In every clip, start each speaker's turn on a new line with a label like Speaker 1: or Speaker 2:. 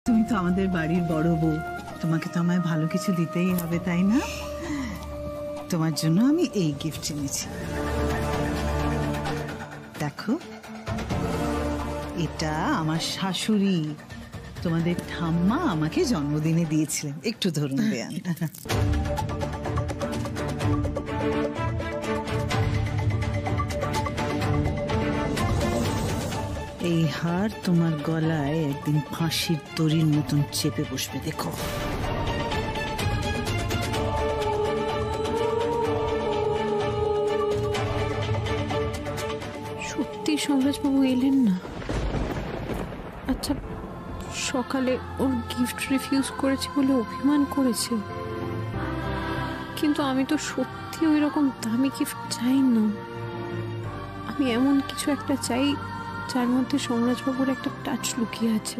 Speaker 1: তুমি তো আমাদের বাড়ির বড় বউ, তোমাকে তো আমায় ভালো কিছু দিতেই হবে, তাই না? তোমার জন্য আমি এই গিফট এনেছি, দেখো। এটা আমার শাশুড়ি, তোমাদের ঠাম্মা আমাকে জন্মদিনে দিয়েছিলেন। একটু ধরুন বেয়ান। এই হার তোমার গলায় একদিন ফাঁসির দড়ির মতন চেপে বসবে, দেখো।
Speaker 2: সত্যি সমরাজবাবু এলেন না? আচ্ছা, সকালে ওর গিফট রিফিউজ করেছে বলে অভিমান করেছে, কিন্তু আমি তো সত্যি ওই রকম দামি গিফট চাই না। আমি এমন কিছু একটা চাই যার মধ্যে সমরাজবাবুর একটা টাচ লুকিয়ে আছে।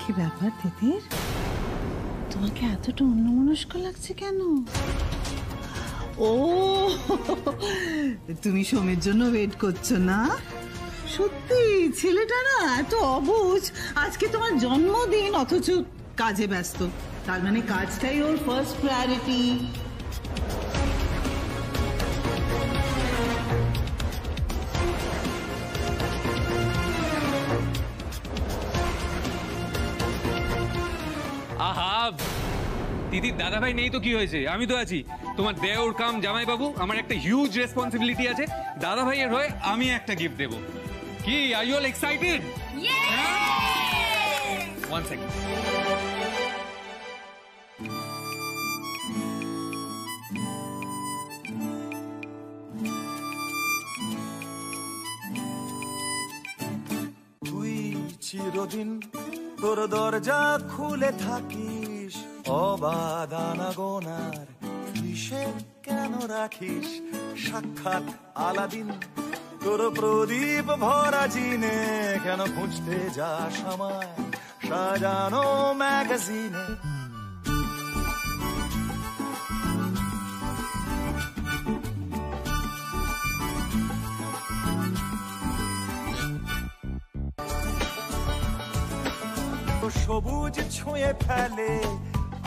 Speaker 1: কি ব্যাপার তিতির, তোমাকে এতটা অন্যমনস্ক লাগছে কেন? ও, তুমি সোমের জন্য ওয়েট করছো না? সত্যি ছেলেটা না এত অবুঝ। আজকে তোমার জন্মদিন অথচ কাজে ব্যস্ত, তার মানে কাজটাই ওর ফার্স্ট প্রায়োরিটি।
Speaker 3: আহা দিদির দাদা ভাই নেই তো কি হয়েছে, আমি তো আছি। তোমার দেওর কাম জামাই বাবু, আমার একটা হিউজ রেসপন্সিবিলিটি আছে। দাদা ভাইয়ের হয়ে আমি একটা গিফট দেব। কি, are you all excited? One second.
Speaker 4: তুই চিরদিন তোর দরজা খুলে থাকিস, অবাধ আনাগোনার কিসের কেন রাখিস? সাক্ষাৎ আলাদিন তোর প্রদীপ ভরা জিনে কেন খুঁজতে যাস আমায় সাজানো ম্যাগাজিনে? সবুজ ছুঁয়ে ফেলে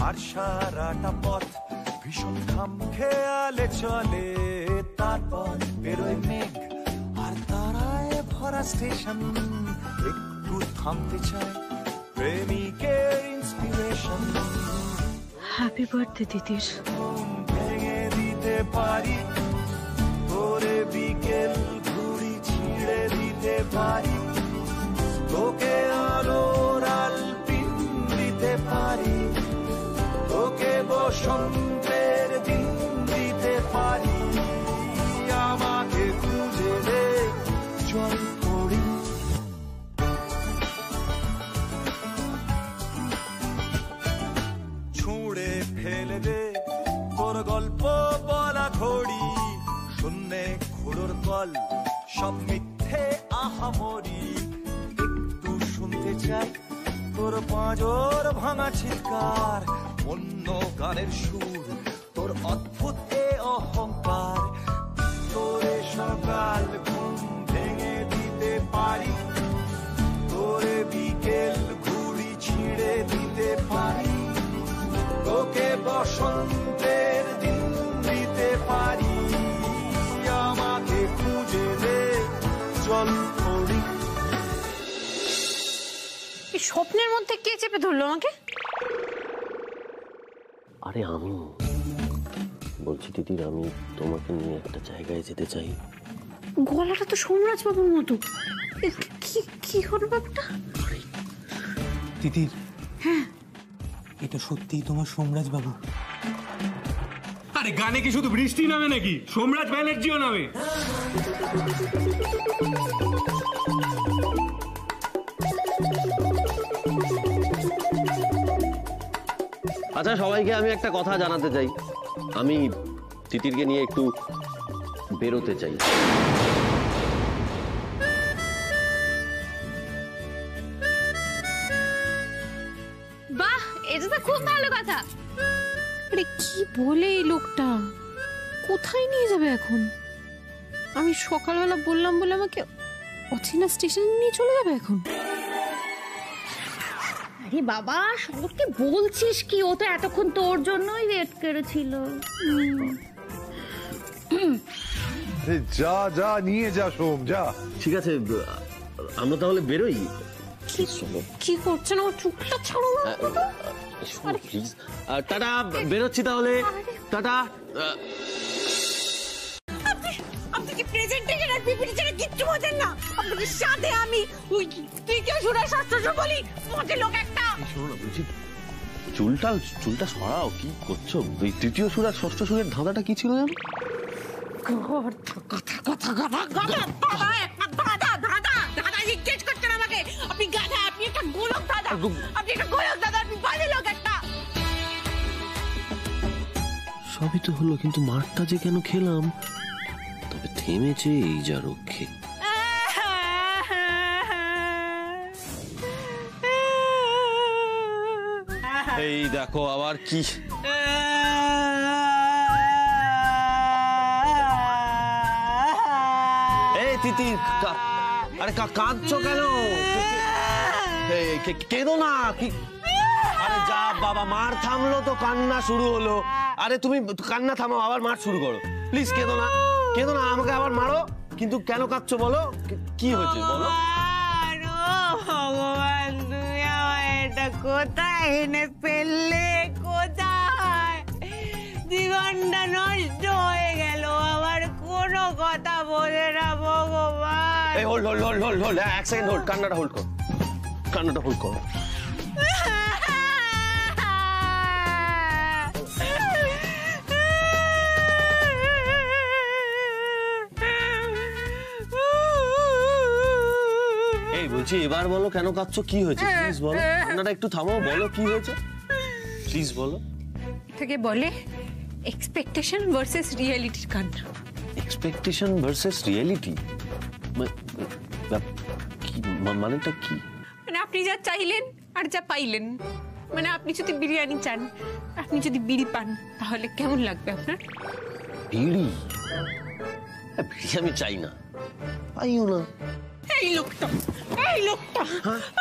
Speaker 4: আর সারাটা পথ ভীষণ খাম খেয়ালে চলে। তারপর বেরোয় মেঘ আর তারায় ভরা স্টেশন, একটু থামতে চায় প্রেমিকের ইন্সপিরেশন।
Speaker 2: হ্যাপি বার্থডে দিদির।
Speaker 4: ভেঙে দিতে পারি তোরে বিকেল ঘুড়ি ছিঁড়ে দিতে পারি, তোকে আলোর আলপিন দিতে পারি, তোকে বসন্তের দিন দিতে পারি। আমাকে খুঁজে দে জল পড়ি, ছুঁড়ে ফেলে দে তোর গল্প বলা ঘড়ি, শূন্যে খুঁড়োর কল সব মিথ্যে আহামরি। একটু শুনতে চাই তোর পাঁজর ভাঙা চিৎকার, অন্য গানের সুর তোর অদ্ভুত এ অহংকার। তোরে সকাল ঘুম ভেঙে দিতে পারি, তোরে বিকেল ঘুড়ি ছিঁড়ে দিতে পারি, তোকে বসন্তের দিন দিতে পারি। আমাকে খুঁজে দে চল পড়ি।
Speaker 2: এই স্বপ্নের মধ্যে কে চেপে ধরলো আমাকে?
Speaker 5: আরে আমি বলছি দিদির, আমি তোমাকে নিয়ে একটা জায়গায় যেতে চাই।
Speaker 2: গলাটা তো সোমরাজ বাবুর মতো। কি হলো ব্যাপারটা?
Speaker 6: দিদির, হ্যাঁ এটা সত্যিই তোমার সোমরাজ বাবু?
Speaker 3: আরে গানে কি শুধু বৃষ্টি নামে নাকি? সোমরাজ ব্যানার্জিও নামে।
Speaker 5: আচ্ছা, সবাইকে আমি একটা কথা জানাতে চাই। আমি তিতিরকে নিয়ে একটু বেরোতে চাই।
Speaker 2: বাহ, এটা তো খুব ভালো কথা। আরে কি বলে এই লোকটা? কোথায় নিয়ে যাবে এখন? আমি সকালবেলা বললাম বলে আমাকে অচেনা স্টেশনে নিয়ে চলে যাবে এখন?
Speaker 7: আরে বাবা সবকে বলছিস কি, ও তো এতক্ষণ তোর জন্যই ওয়েট করেছিল।
Speaker 8: যা যা নিয়ে যা সোম যা।
Speaker 5: ঠিক আছে, আমরা তাহলে বেরোই।
Speaker 2: কি করছেন? আমার চুলটা ছাড়ো না।
Speaker 5: প্লিজ টাটা, বেরোচ্ছি তাহলে। টাটা।
Speaker 1: আপনি কি প্রেজেন্টেশন আর পিপিটি ছাড়া কিচ্ছু বোঝেন না? আপনাদের সাথে আমি ওই তৃতীয় সুরের ষষ্ঠ সুর বলি, মজা লোক একটা।
Speaker 5: শোনো না, বলছি চুলটা সরাও। কি করছো? ওই তৃতীয় সুর আর ষষ্ঠ সুরের ধাঁধাটা কি ছিল জানো?
Speaker 1: দাদা জিজ্ঞেস করছেন আমাকে, আপনি গাধা, আপনি একটা গোলক দাদা, আপনি একটা গোলক দাদা, আপনি বাজে লোক একটা।
Speaker 5: সবই তো হলো, কিন্তু মারটা যে কেন খেলাম? তবে থেমেছে এই যা রক্ষে। এই দেখো আবার কি। এই তিতির, আরে কাঁদছো কেন? কেঁদো না। কি? আরে যা বাবা, মার থামলো তো কান্না শুরু হলো। আরে তুমি কান্না থামাও, আবার মার শুরু করো। প্লিজ কেঁদো না, কেঁদো না, আমাকে আবার মারো। কিন্তু কেন কাঁদছো বলো, কি হয়েছে বলো।
Speaker 1: ভগবান, তুমি আমার এটা কোথায় এনে ফেললে? কোথায়? জীবনটা নষ্ট হয়ে গেল, আমার কোনো কথা বলে না ভগবান।
Speaker 5: এই hold hold hold hold hold, এক সেকেন্ড হোল্ড, কান্নাটা হোল্ড করো, কান্নাটা হোল্ড করো। এই বলছি, এবার বলো কেন কাঁদছো, কি হয়েছে? প্লিজ বলো, কান্নাটা একটু থামাও, বলো কি হয়েছে, প্লিজ বলো।
Speaker 2: থেকে বলে এক্সপেকটেশন ভার্সেস রিয়েলিটির কান্না।
Speaker 5: এক্সপেকটেশন ভার্সেস রিয়েলিটি মানেটা কি?
Speaker 2: মানে আপনি যা চাইলেন আর যা পাইলেন। মানে আপনি যদি বিরিয়ানি চান, আপনি যদি বিড়ি পান, তাহলে কেমন লাগবে আপনার?
Speaker 5: বিড়ি? বিড়ি আমি চাই না, পাইও না।
Speaker 1: এই লোকটা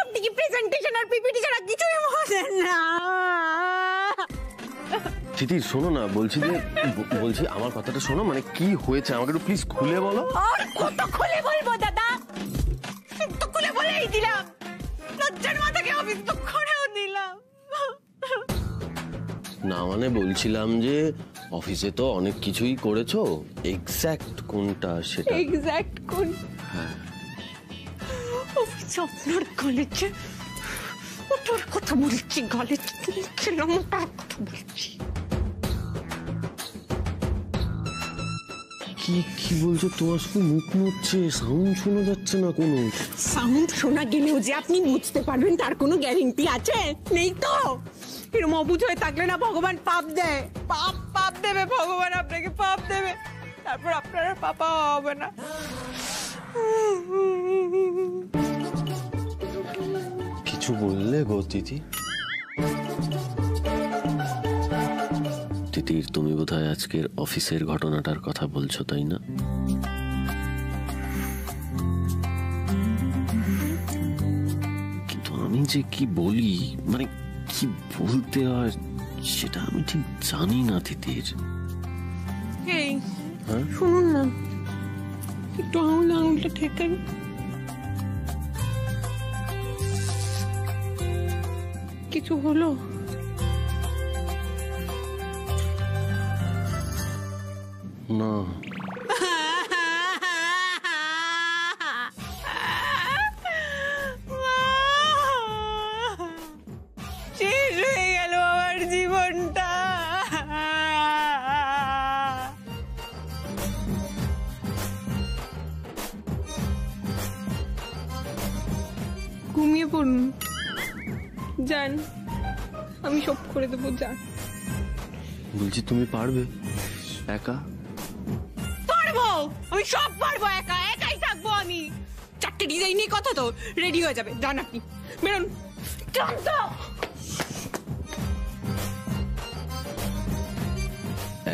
Speaker 1: আপনি কি প্রেজেন্টেশন আর পিপিটি ছাড়া কিছুই বোঝেন না?
Speaker 5: তিতির শোনো না, বলছি আমার কথাটা শোনো। মানে কি হয়েছে আমাকে একটু প্লিজ খুলে বলো।
Speaker 1: আর কত খুলে বলবো দাদা? তো খুলে বলেই দিলাম, লজ্জার মাথাকে অফিস বুক করেও দিলাম।
Speaker 5: না মানে বলছিলাম যে অফিসে তো অনেক কিছুই করেছো, এক্স্যাক্ট কোনটা সেটা।
Speaker 2: এক্স্যাক্ট কোন?
Speaker 5: হ্যাঁ,
Speaker 2: অফিস আপনার কলেজে ওটার কথা বলছি, গলে ছিলাম ওটার কথা বলছি।
Speaker 5: কি বলছো? তোমার শুধু মুখ নড়ছে, সাউন্ড শোনা যাচ্ছে না কোনো।
Speaker 1: সাউন্ড শোনা গেলেও যে আপনি বুঝতে পারবেন তার কোনো গ্যারান্টি আছে? নেই তো। এরকম অবুঝ হয়ে থাকলে না ভগবান পাপ দেয়, পাপ দেবে ভগবান, আপনাকে পাপ দেবে, তারপর আপনার আর পাপা হবে না।
Speaker 5: কিছু বললে গো তিথি? তিতির, তুমি বোধহয় আজকের অফিসের ঘটনাটার কথা বলছো, তাই না? কিন্তু আমি যে কি বলি, মানে কি বলতে হয় সেটা আমি ঠিক জানি না তিতির।
Speaker 2: এই
Speaker 5: হ্যাঁ,
Speaker 2: শুনুন না, একটু আঙুলটা ঠেকান। কিছু হলো?
Speaker 5: না।
Speaker 1: শেষ হয়ে গেল আমার জীবনটা।
Speaker 2: ঘুমিয়ে পড়ুন, যান, আমি সব করে দেবো, যান।
Speaker 5: বলছি তুমি পারবে একা?
Speaker 1: পারবো, আমি সব পারবো, একাই থাকবো আমি। 4টে ডিজাইনের কথা তো রেডি হয়ে যাবে, যান আপনি, বেরোন।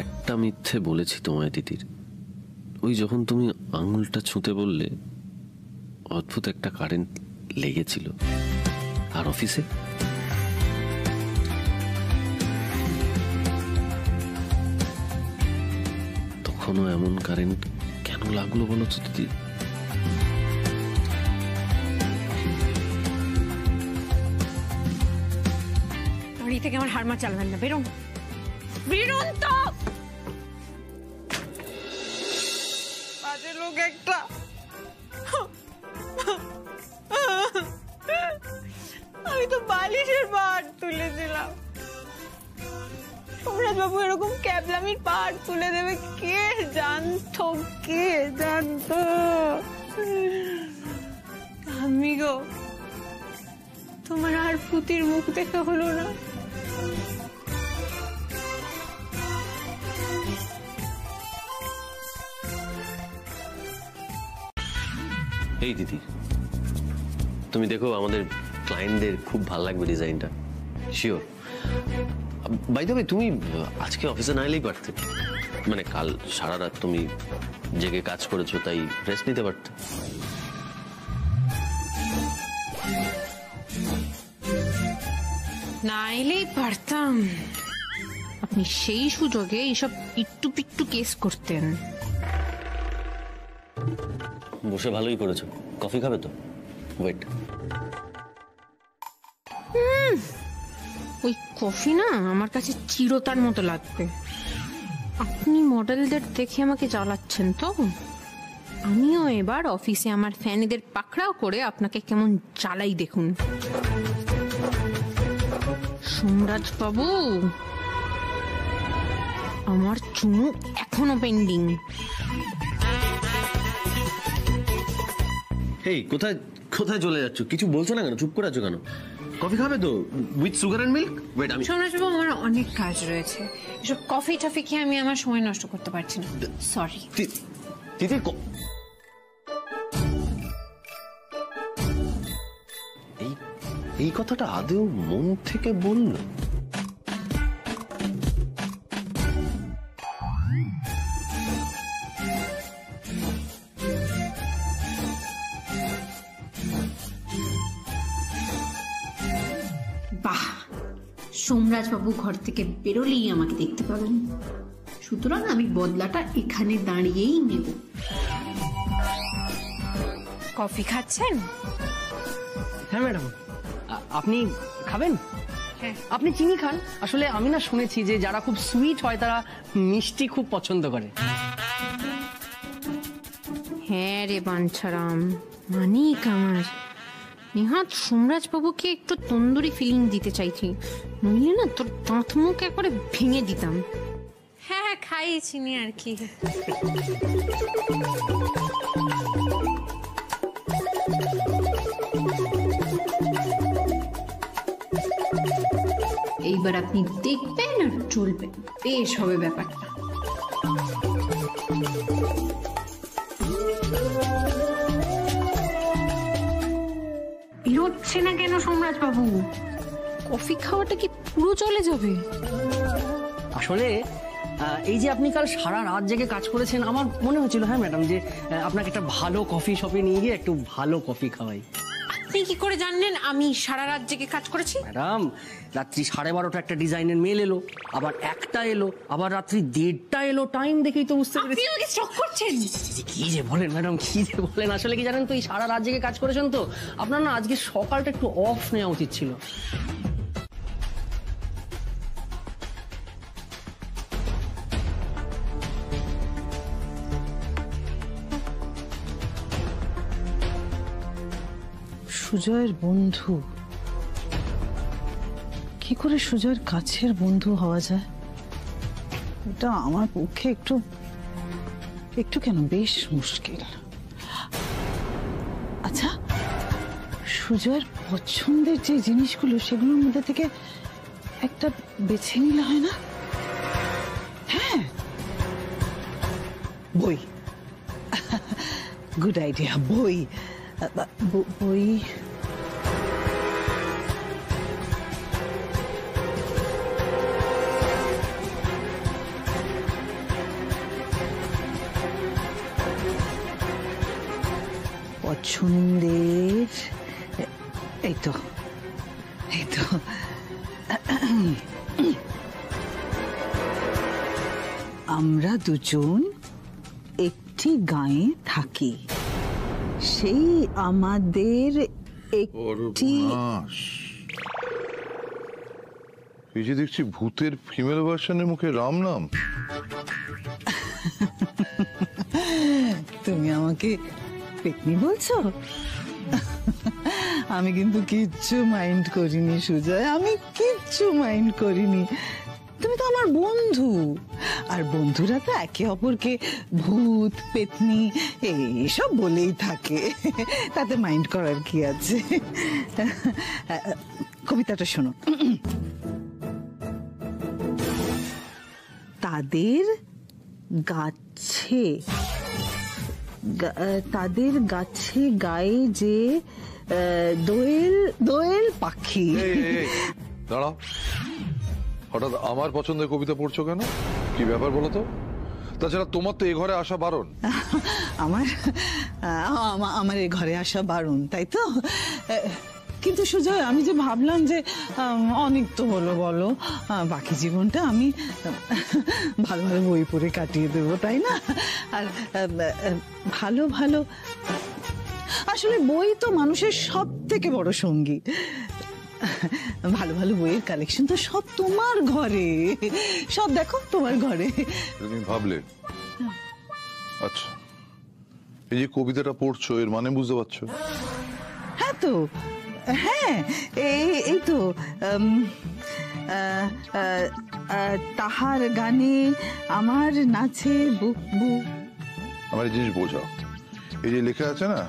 Speaker 5: একটা মিথ্যে বলেছি তোমায় তিতির, ওই যখন তুমি আঙুলটা ছুঁতে বললে অদ্ভুত একটা কারেন্ট লেগেছিল। আর অফিসে তখনও এমন কারেন্ট কেন লাগলো বলো তো দিদি?
Speaker 2: বাড়ি থেকে আমার হারমা চালবেন না, বেরোন বেরোন তো। বাজে লোক একটা। আমি তো বালিশের পাহাড় তুলেছিলাম, সোমরাজ বাবু এরকম ক্যাবলামির পাহাড় তুলে দেবে কে জানতো, কে জানতো? আমি গো, তোমার আর পুতির মুখ দেখা হলো না।
Speaker 5: এই দিদি, তুমি দেখো আমাদের ক্লায়েন্টদের খুব ভালো লাগবে ডিজাইনটা, শিওর। বাই দ্য ওয়ে, তুমি আজকে অফিসে না এলেই পারতে, মানে কাল সারা রাত তুমি জেগে কাজ করেছো, তাই রেস্ট নিতে পারতে।
Speaker 2: না এলেই পারতাম, আপনি সেই সুযোগে এইসব পিট্টু পিট্টু কেস করতেন।
Speaker 5: বসে ভালোই করেছো। কফি খাবে তো? ওয়েট।
Speaker 2: ওই কফি না আমার কাছে চিরতার মতো লাগবে। আপনি মডেলদের দেখে আমাকে জ্বালাচ্ছেন তো, আমিও এবার অফিসে আমার ফ্যানেদের পাকড়াও করে আপনাকে কেমন জ্বালাই দেখুন। সোমরাজ বাবু, আমার চুমু এখনো পেন্ডিং।
Speaker 5: এই কোথায় কোথায় চলে যাচ্ছ? কিছু বলছো না কেন? চুপ করে আছো কেন? কফি খাবে তো with sugar and milk? Wait, আমি
Speaker 2: সোমরাজ বাবু, আমার অনেক কাজ রয়েছে, এসব কফি টফি খেয়ে আমি আমার সময় নষ্ট করতে পারছি না, সরি।
Speaker 5: দিদি, এই কথাটা আদৌ মন থেকে বলল?
Speaker 7: বাহ, সোমরাজ বাবু ঘর থেকে বেরোলেই আমাকে দেখতে পাবেন, সুতরাং আমি বদলাটা এখানে দাঁড়িয়েই নেব।
Speaker 2: কফি খাচ্ছেন?
Speaker 9: হ্যাঁ ম্যাডাম, আপনি খাবেন?
Speaker 2: হ্যাঁ।
Speaker 9: আপনি চিনি খান। আসলে আমি না শুনেছি যে যারা খুব সুইট হয় তারা মিষ্টি খুব পছন্দ করে।
Speaker 2: হ্যাঁ রে বাঞ্ছারাম, মানিক আমার নেহাত সোমরাজ বাবুকে একটু তন্দুরি ফিলিং দিতে চাইছি, নইলে না তোর দাঁত মুখ একবারে ভেঙে দিতাম। হ্যাঁ হ্যাঁ, খাই চিনি আর কি।
Speaker 7: এইবার আপনি দেখবেন আর চলবেন, বেশ হবে ব্যাপারটা।
Speaker 2: বেরোচ্ছে না কেন সোমরাজ বাবু? কফি খাওয়াটা কি পুরো চলে যাবে?
Speaker 9: আসলে এই যে আপনি কাল সারা রাত জেগে কাজ করেছেন, আমার মনে হচ্ছিল হ্যাঁ ম্যাডাম যে আপনাকে একটা ভালো কফি শপে নিয়ে গিয়ে একটু ভালো কফি খাওয়াই।
Speaker 2: আপনি কি করে জানলেন আমি সারা রাত জেগে কাজ করেছি?
Speaker 9: ম্যাডাম, রাত্রি 12:30 একটা ডিজাইনের মেল এলো, আবার 1টা এলো, আবার রাত্রি 1:30 এলো, টাইম দেখেই তো বুঝতে পেরেছি।
Speaker 2: আপনি আমাকে স্টক করছেন?
Speaker 9: কি যে বলেন ম্যাডাম, কি যে বলেন। আসলে কি জানেন তো, এই সারা রাত জেগে কাজ করেছেন তো, আপনার না আজকে সকালটা একটু অফ নেওয়া উচিত ছিল।
Speaker 1: সুজয়ের বন্ধু, কি করে সুজয়ের কাছের বন্ধু হওয়া যায়? এটা আমার পক্ষে একটু একটু কেন বেশ মুশকিল। আচ্ছা, সুজয়ের পছন্দের যে জিনিসগুলো সেগুলোর মধ্যে থেকে একটা বেছে নিলে হয় না? হ্যাঁ, বই, গুড আইডিয়া, বই। বই সন্ধ্যের এই তো আমরা দুজন একটি গাঁয়ে থাকি, সেই আমাদের একটি
Speaker 8: এই যে দেখছি ভূতের ফিমেল ভার্সনের মুখে রাম নাম।
Speaker 1: তুমি আমাকে পেতনি বলছো? আমি কিন্তু কিচ্ছু মাইন্ড করিনি সুজয়, আমি কিচ্ছু মাইন্ড করিনি। তুমি তো আমার বন্ধু, আর বন্ধুরা তো একে অপরকে ভূত পেতনি এইসব বলেই থাকে, তাতে মাইন্ড করার কি আছে। কবিতাটা শোনো। তাদের গাছে গায়ে যে দোয়েল পাখি।
Speaker 8: দাঁড়াও, হঠাৎ আমার পছন্দের কবিতা পড়ছো কেন? কি ব্যাপার বলো তো? তাছাড়া তোমার তো এ ঘরে আসা বারণ।
Speaker 1: আমার এ ঘরে আসা বারণ, তাই তো? কিন্তু সুজয়, আমি যে ভাবলাম যে অনেক তো হলো বলো, বাকি জীবনটা আমি ভালো ভালো বই পড়ে কাটিয়ে দেবো, তাই না? আর ভালো ভালো, আসলে বই তো মানুষের সব থেকে বড় সঙ্গী। ভালো ভালো বইয়ের কালেকশন তো সব তোমার ঘরে, সব দেখো তোমার ঘরে।
Speaker 8: তুমি ভাবলে? আচ্ছা, এই যে কবিতাটা পড়ছো এর মানে বুঝতে পারছো?
Speaker 1: হ্যাঁ তো, হ্যাঁ এই তো তাহার গানে আমার নাচে বুক বুক।
Speaker 8: আমার এই জিনিস বোঝাও, এই যে লেখা আছে না,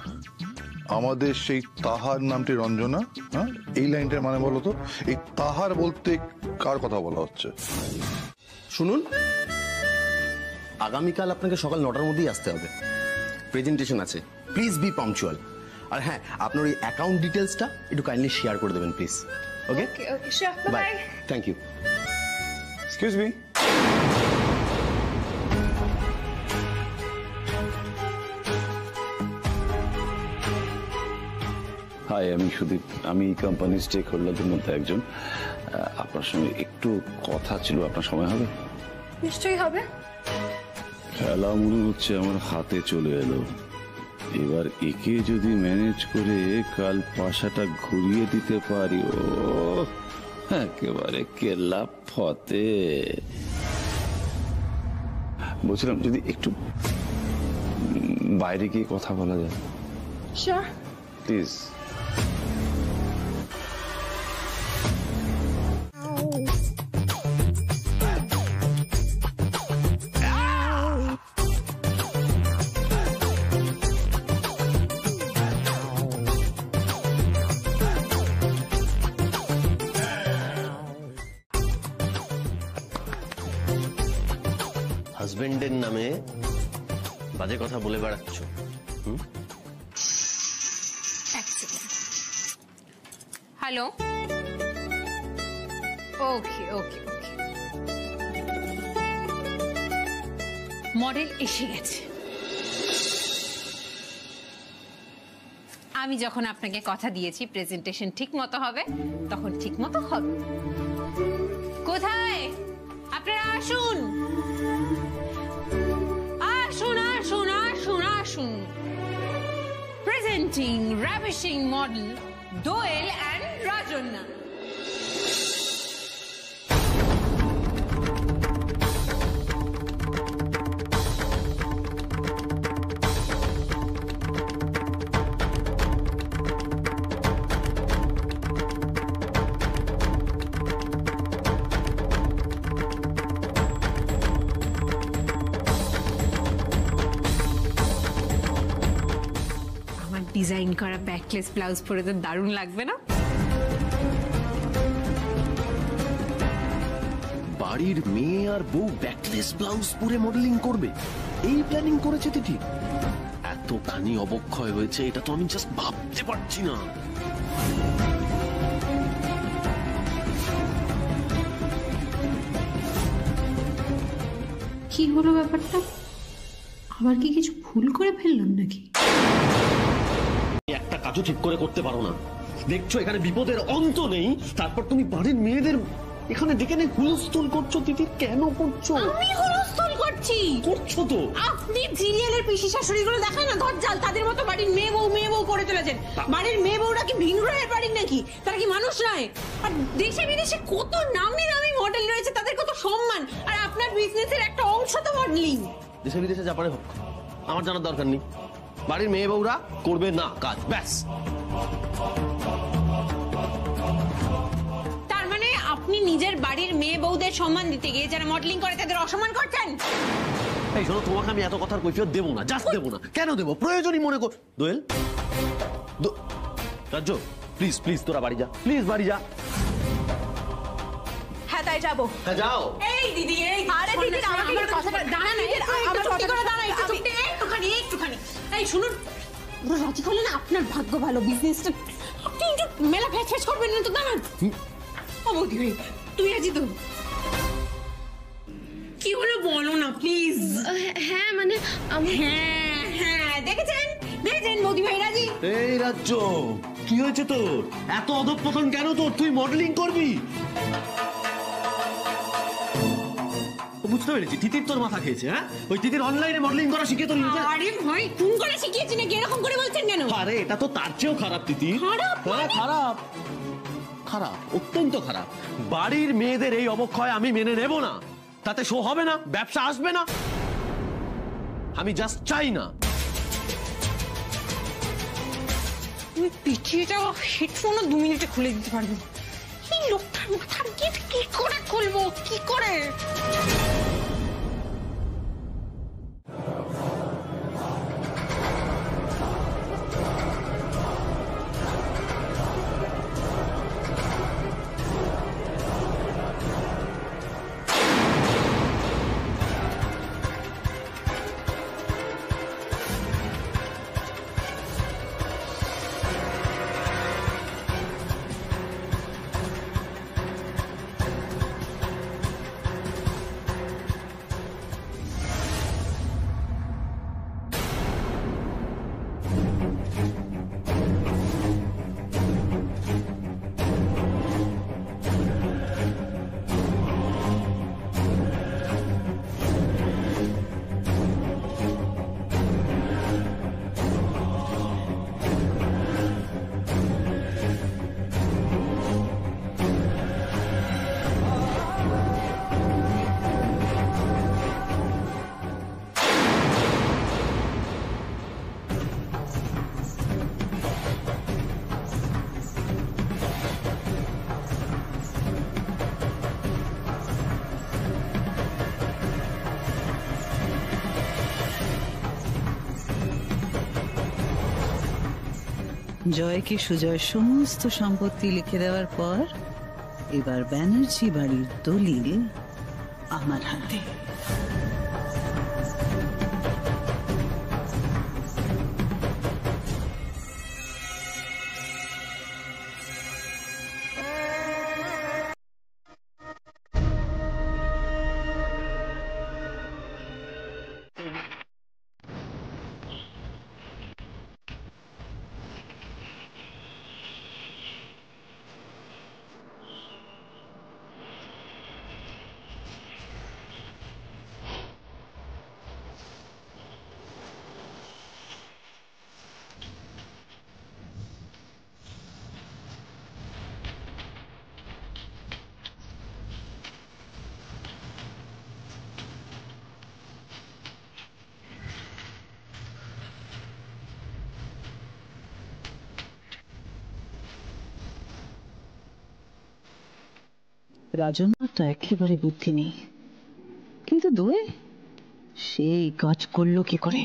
Speaker 8: আমাদের সেই তাহার নামটি রঞ্জনা, হ্যাঁ, এই লাইনটার মানে বলো তো? এই তাহার বলতে কার কথা বলা হচ্ছে?
Speaker 5: শুনুন, আগামীকাল আপনাকে সকাল 9টার মধ্যেই আসতে হবে, প্রেজেন্টেশন আছে। Please be punctual. আর হ্যাঁ, আপনার ওই অ্যাকাউন্ট ডিটেলসটা একটু কাইন্ডলি শেয়ার করে দেবেন please. Okay, bye. Thank you.
Speaker 8: Excuse me.
Speaker 10: Hi, আমি সুদীপ। আমি কোম্পানির স্টেক হোল্ডারদের মধ্যে একজন। আপনার সঙ্গে একটু কথা ছিল, আপনার সময় হবে?
Speaker 2: নিশ্চয়ই হবে।
Speaker 10: খেলা মনে হচ্ছে আমার হাতে চলে এলো। এবার একে যদি ম্যানেজ করে কাল পাশাটা ঘুরিয়ে দিতে পারি, ও একেবারে কেল্লা ফতে। বলছিলাম যদি একটু বাইরে গিয়ে কথা বলা যায়।
Speaker 2: Sure,
Speaker 10: please.
Speaker 5: হাজবেন্ডের নামে বাজে কথা বলে বেড়াচ্ছ।
Speaker 2: হ্যালো, ওকে ওকে ওকে, মডেল এসে গেছে। আমি যখন আপনাকে কথা দিয়েছি প্রেজেন্টেশন ঠিক মতো হবে, তখন ঠিক মতো হবে। কোথায়? আপনারা আসুন আসুন আসুন আসুন আসুন। Presenting ravishing model Doyel and Rajanna. Design করা ব্যাকলেস ব্লাউজ পরে তো দারুণ লাগবে না?
Speaker 5: বাড়ির মেয়ে আর বউ ব্যাকলেস ব্লাউজ পরে মডেলিং করবে, এই প্ল্যানিং করেছে তিথি? এতখানি অবক্ষয় হয়েছে, এটা তো আমি জাস্ট ভাবতে পারছি না।
Speaker 7: কি হলো ব্যাপারটা? আবার কি কিছু ভুল করে ফেললাম নাকি?
Speaker 5: কাজও ঠিক করে করতে পারো না। দেখছো এখানে বিপদের অন্ত নেই, তারপর তুমি বাড়ির মেয়েদের এখানে ডেকে নিয়ে হুলস্থুল করছো। দিদি কেন করছো?
Speaker 7: আমি হুলস্থুল করছি?
Speaker 5: করছো তো।
Speaker 7: আপনি সিরিয়ালের পিসি শাশুড়িগুলো দেখায় না ধজ্জাল, তাদের মতো বাড়ির মেয়ে বউ করে চলেছেন। বাড়ির মেয়ে বউরা কি ভিন গ্রহের বাড়ির নাকি? তারা কি মানুষ নয়? আর দেশে বিদেশে কত নামি নামি মডেল রয়েছে, তাদের কত সম্মান। আর আপনার বিজনেসের একটা অংশ তো মডেলিং।
Speaker 5: দেশে বিদেশে যা পারে হোক, আমার জানার দরকার নেই। বাড়ির মেয়ে বউরা করবে না কাজ, ব্যাস।
Speaker 7: তার মানে আপনি নিজের বাড়ির মেয়ে বউদের সম্মান দিতে গিয়ে যারা মডেলিং করে তাদের অসম্মান করছেন?
Speaker 5: এই শোনো, তোমাকে আমি এত কথার কৈফিয়ত দেবো না, জাস্ট দেবো না। কেন দেবো? প্রয়োজনই মনে কর। দোয়েল, রাজ্য, প্লিজ প্লিজ তোরা বাড়ি যা, প্লিজ বাড়ি যা।
Speaker 7: হ্যাঁ তাই যাবো।
Speaker 5: হ্যাঁ যাও।
Speaker 7: এই দিদি, এই আরে দিদি আমাকে একটু কথাটা দাঁড়ান, আমার কথা করে দাঁড়ান একটুখানি। এই শুনুন, পুরো রাজি করলেন, আপনার ভাগ্য ভালো, বিজনেসটা আপনি একটু মেলা ফ্যাচ করবেন না তো। দাঁড়ান। ও বৌদি ভাই, তুই আছি তো? কি হলো বলো না প্লিজ।
Speaker 2: হ্যাঁ মানে আমি
Speaker 7: হ্যাঁ দেখেছেন বৌদি ভাই রাজি।
Speaker 5: এই রাজ্য, কি হয়েছে তোর? এত অধঃপতন কেন তোর? তুই মডেলিং করবি? বুঝতে পেরেছি, তিতির তোর মাথা খেয়েছে। হ্যাঁ, ওই তিতির অনলাইনে মডেলিং করা শিখে তোর।
Speaker 7: আরে ভাই, কোন করে শিখিয়েছি নাকি এরকম করে বলছেন কেন?
Speaker 5: আরে এটা তো তার চেয়েও খারাপ তিতি।
Speaker 7: খারাপ?
Speaker 5: হ্যাঁ খারাপ, খারাপ, অত্যন্ত খারাপ। বাড়ির মেয়েদের এই অবক্ষয় আমি মেনে নেব না। তাতে শো হবে না, ব্যবসা আসবে না। আমি জাস্ট চাই না।
Speaker 7: তুমি পিছিয়েটা হেডফোনও 2 মিনিটে খুলে দিতে পারবে। এই লোকটার মাথার গিট কি করে খুলবো, কি করে?
Speaker 1: জয়কে সুজয় সমস্ত সম্পত্তি লিখে দেওয়ার পর এবার ব্যানার্জি বাড়ির দলিল আমার হাতে। রাজনার তো একেবারে বুদ্ধি নেই, কিন্তু দোয়ে সেই কাজ করলো কি করে?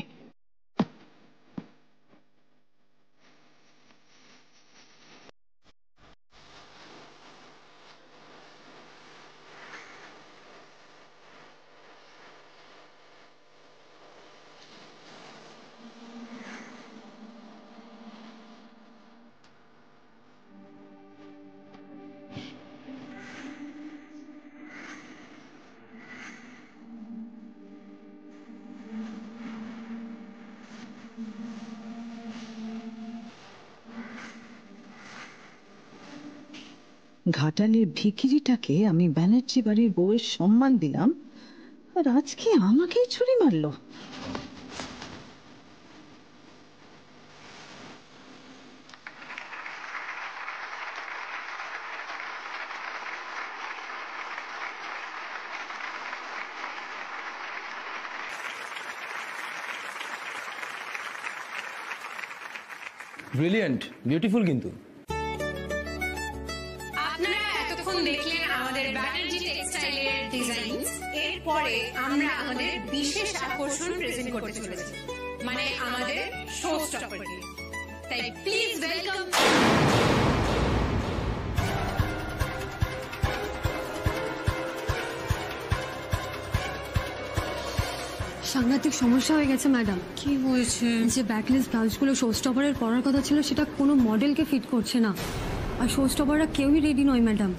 Speaker 1: ঘাটালের ভিখিরিটাকে আমি ব্যানার্জি বাড়ির বউয়ের সম্মান দিলাম, আর আজকে আমাকেই ছুরি মারলো।
Speaker 6: Brilliant, beautiful. কিন্তু
Speaker 7: আপনারা এতক্ষণ দেখলেন আমাদের ব্যানার্জি টেক্সটাইলের ডিজাইনস। এরপরে আমরা আমাদের বিশেষ আকর্ষণ প্রেজেন্ট করতে চলেছি, মানে আমাদের শো স্টপারকে। তাই প্লিজ ওয়েলকাম।
Speaker 2: সাংঘাতিক সমস্যা হয়ে গেছে ম্যাডাম।
Speaker 7: কি হয়েছে?
Speaker 2: যে ব্যাকলেস ব্লাউজগুলো শো স্টপারের পরার কথা ছিল সেটা কোনো মডেলকে ফিট করছে না, আর শো স্টপাররা কেউই রেডি নয় ম্যাডাম।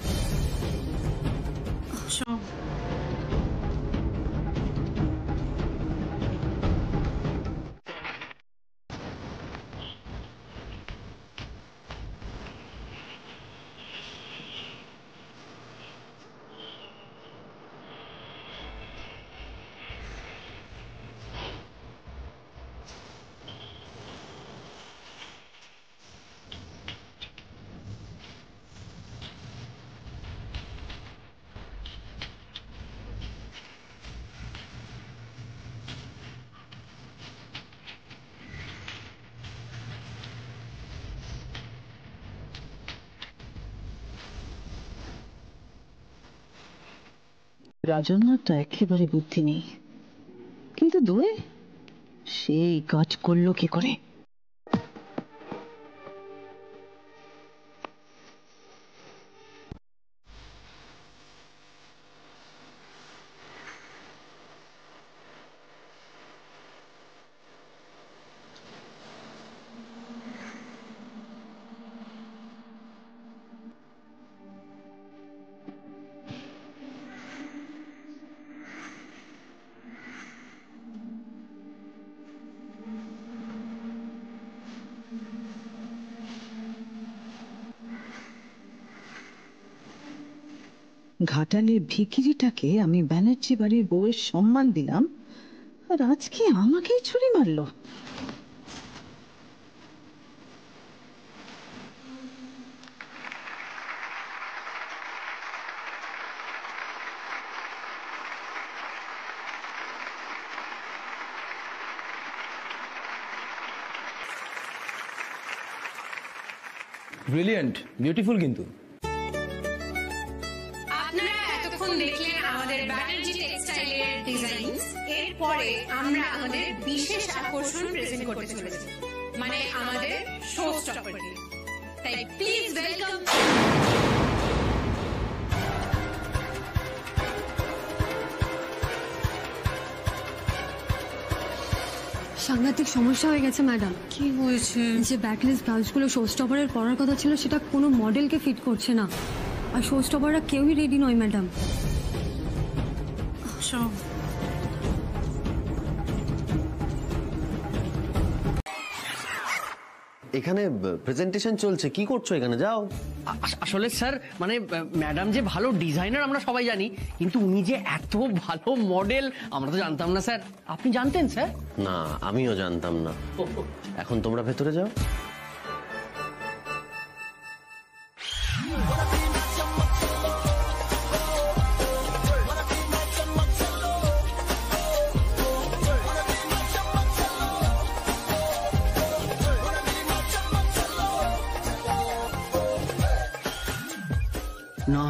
Speaker 1: রাজন্যার তো একেবারে বুদ্ধি নেই, কিন্তু দোয়ে সেই কাজ করলো কি করে? ঘাটালের ভিখিরিটাকে আমি ব্যানার্জি বাড়ির বউয়ের সম্মান দিলাম, আর আজকে আমাকেই ছুরি মারলো।
Speaker 6: Brilliant, beautiful. কিন্তু
Speaker 7: আপনারা এতক্ষণ দেখলেন আমাদের ব্যানার্জি টেক্সটাইলের ডিজাইনস। এরপরে আমরা আমাদের বিশেষ আকর্ষণ প্রেজেন্ট করতে চলেছি, মানে আমাদের শো স্টপারকে। তাই প্লিজ ওয়েলকাম।
Speaker 2: সাংঘাতিক সমস্যা হয়ে গেছে ম্যাডাম।
Speaker 7: কি হয়েছে?
Speaker 2: যে ব্যাকলেস ব্লাউজগুলো শো স্টপারের পরার কথা ছিল সেটা কোনো মডেলকে ফিট করছে না, আর শো স্টপাররা কেউই রেডি নয় ম্যাডাম।
Speaker 5: এখানে প্রেজেন্টেশন চলছে, কি করছো এখানে? যাও।
Speaker 9: আসলে স্যার মানে ম্যাডাম যে ভালো ডিজাইনার আমরা সবাই জানি, কিন্তু উনি যে এত ভালো মডেল আমরা তো জানতাম না স্যার। আপনি জানতেন স্যার?
Speaker 5: না, আমিও জানতাম না। এখন তোমরা ভেতরে যাও।
Speaker 9: না,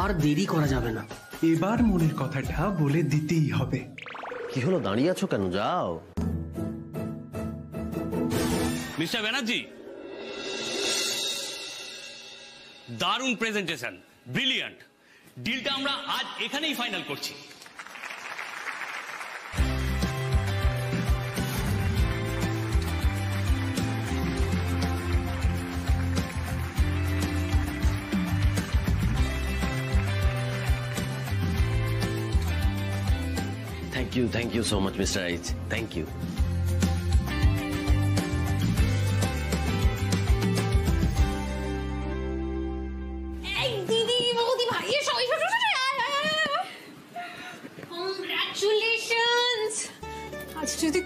Speaker 9: আর দেরি করা যাবে না।
Speaker 11: এবার মনের কথাটা বলে দিতেই হবে।
Speaker 5: কি হলো, দাঁড়িয়ে আছো কেন? যাও।
Speaker 12: মিস্টার ব্যানার্জি, দারুণ প্রেজেন্টেশন, ব্রিলিয়ান্ট। ডিলটা আমরা আজ এখানেই ফাইনাল করছি।
Speaker 5: Thank you so much, Mr. H. Thank you.
Speaker 7: এই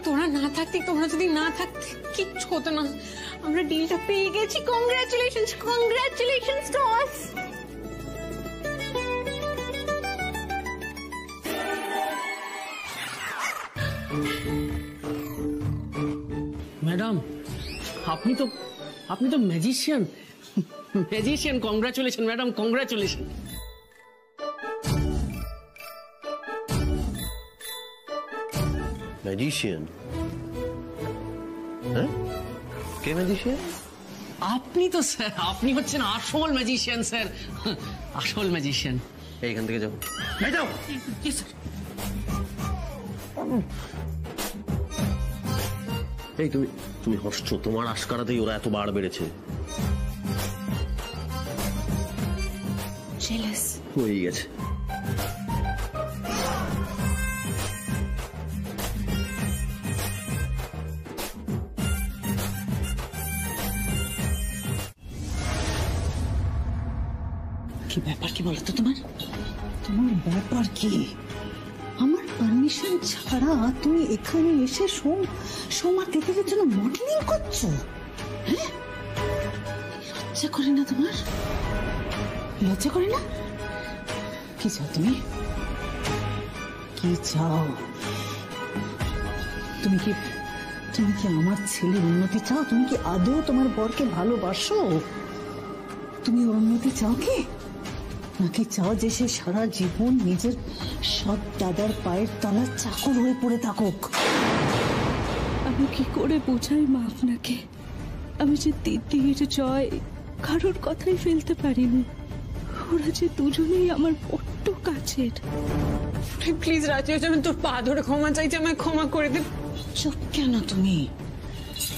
Speaker 7: তোরা যদি না থাকতে কিচ্ছু হতো না। আমরা ডিলটা পেয়ে গেছি। Congratulations to us.
Speaker 9: ম্যাডাম আপনি তো magician. Congratulation madam, congratulation.
Speaker 5: Magician? হ্যাঁ, কে ম্যাজিশিয়ান?
Speaker 9: আপনি তো স্যার, আপনি হচ্ছেন আসল ম্যাজিশিয়ান স্যার, আসল ম্যাজিশিয়ান।
Speaker 5: এইখান থেকে যাও, যাও। এই তুমি হাসছো, তোমার আশকারাতেই ওরা এত বার বেড়েছে। হয়ে গেছে।
Speaker 1: কি ব্যাপার কি বলতো তোমার ব্যাপার কি? আমার পারমিশন ছাড়া তুমি এখানে এসে সোমার দিদিদের জন্য মডেলিং করছো? হ্যাঁ, লজ্জা করে না তোমার? লজ্জা করে না? কি চাও তুমি? কি চাও তুমি? কি আমার ছেলের উন্নতি চাও? তুমি কি আদৌ তোমার বরকে ভালোবাসো? তুমি ওর উন্নতি চাও কি? নাকি চাও যে সে সারা জীবন নিজের সৎ দাদার পায়ের তলার চাকর হয়ে পড়ে থাকুক?
Speaker 2: আমি কি করে বোঝাই মা আপনাকে? আমি যে দিদির জয় কারোর কথাই ফেলতে পারিনি। ওরা যে দুজনেই আমার বড্ড কাছের।
Speaker 7: প্লিজ রাজি, আমি তোর পা ধরে ক্ষমা চাইছি, আমায় ক্ষমা করে দে।
Speaker 1: চুপ কেন তুমি?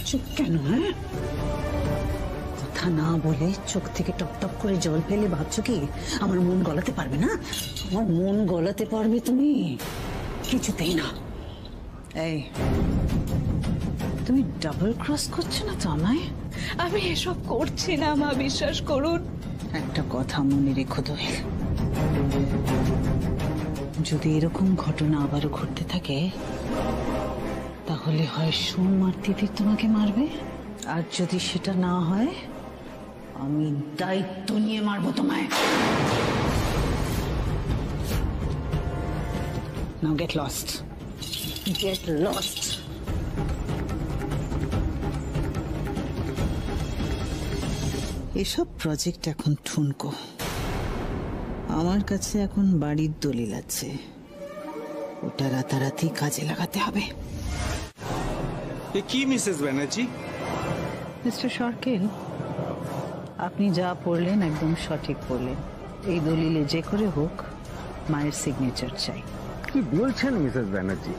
Speaker 1: চুপ কেন? হ্যাঁ, কথা না বলে চোখ থেকে টপ টপ করে জল ফেলে ভাবছো কি আমার মন গলাতে পারবে না? আমার মন গলাতে পারবে তুমি? কিছুতেই না। এই, তুমি ডাবল ক্রস করছো না তো আমায়?
Speaker 2: আমি এসব করছি না মা, বিশ্বাস করুন।
Speaker 1: একটা কথা মনে রেখো দোয়েল, যদি এরকম ঘটনা আবারও ঘটতে থাকে তাহলে হয় সোম আর দিদি তোমাকে মারবে, আর যদি সেটা না হয় আমি দায়িত্ব নিয়ে মারবো তোমায়। নাও গেট লস্ট, গেট লস্ট। এসব প্রজেক্ট এখন ঠুনকো। আমার কাছে এখন বাড়ির দলিল আছে, ওটা রাতারাতি কাজে লাগাতে হবে।
Speaker 13: কি মিসেস ব্যানার্জি?
Speaker 1: মিস্টার সরকেল, আপনি যা পড়লেন একদম সঠিক পড়লেন। এই দলিলে যে করে হোক মায়ের সিগনেচার চাই।
Speaker 14: কি বলছেন মিসেস ব্যানার্জি?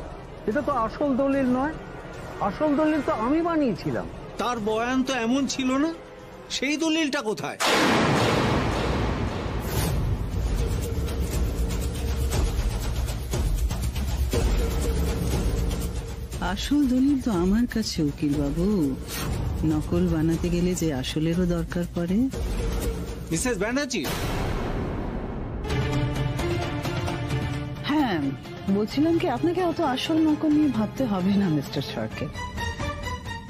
Speaker 14: এটা তো আসল দলিল নয়। আসল দলিল তো আমি বানিয়েছিলাম।
Speaker 13: তার বয়ান তো এমন ছিল না, সেই দলিলটা কোথায়?
Speaker 1: আসল দলিল তো আমার কাছে উকিল বাবু। নকল বানাতে গেলে যে আসলেরও দরকার পড়ে।
Speaker 13: মিসেস ব্যানার্জি,
Speaker 1: হ্যাঁ বলছিলাম কি, আপনাকে অত আসল নকল নিয়ে ভাবতে হবে না মিস্টার সরকেল।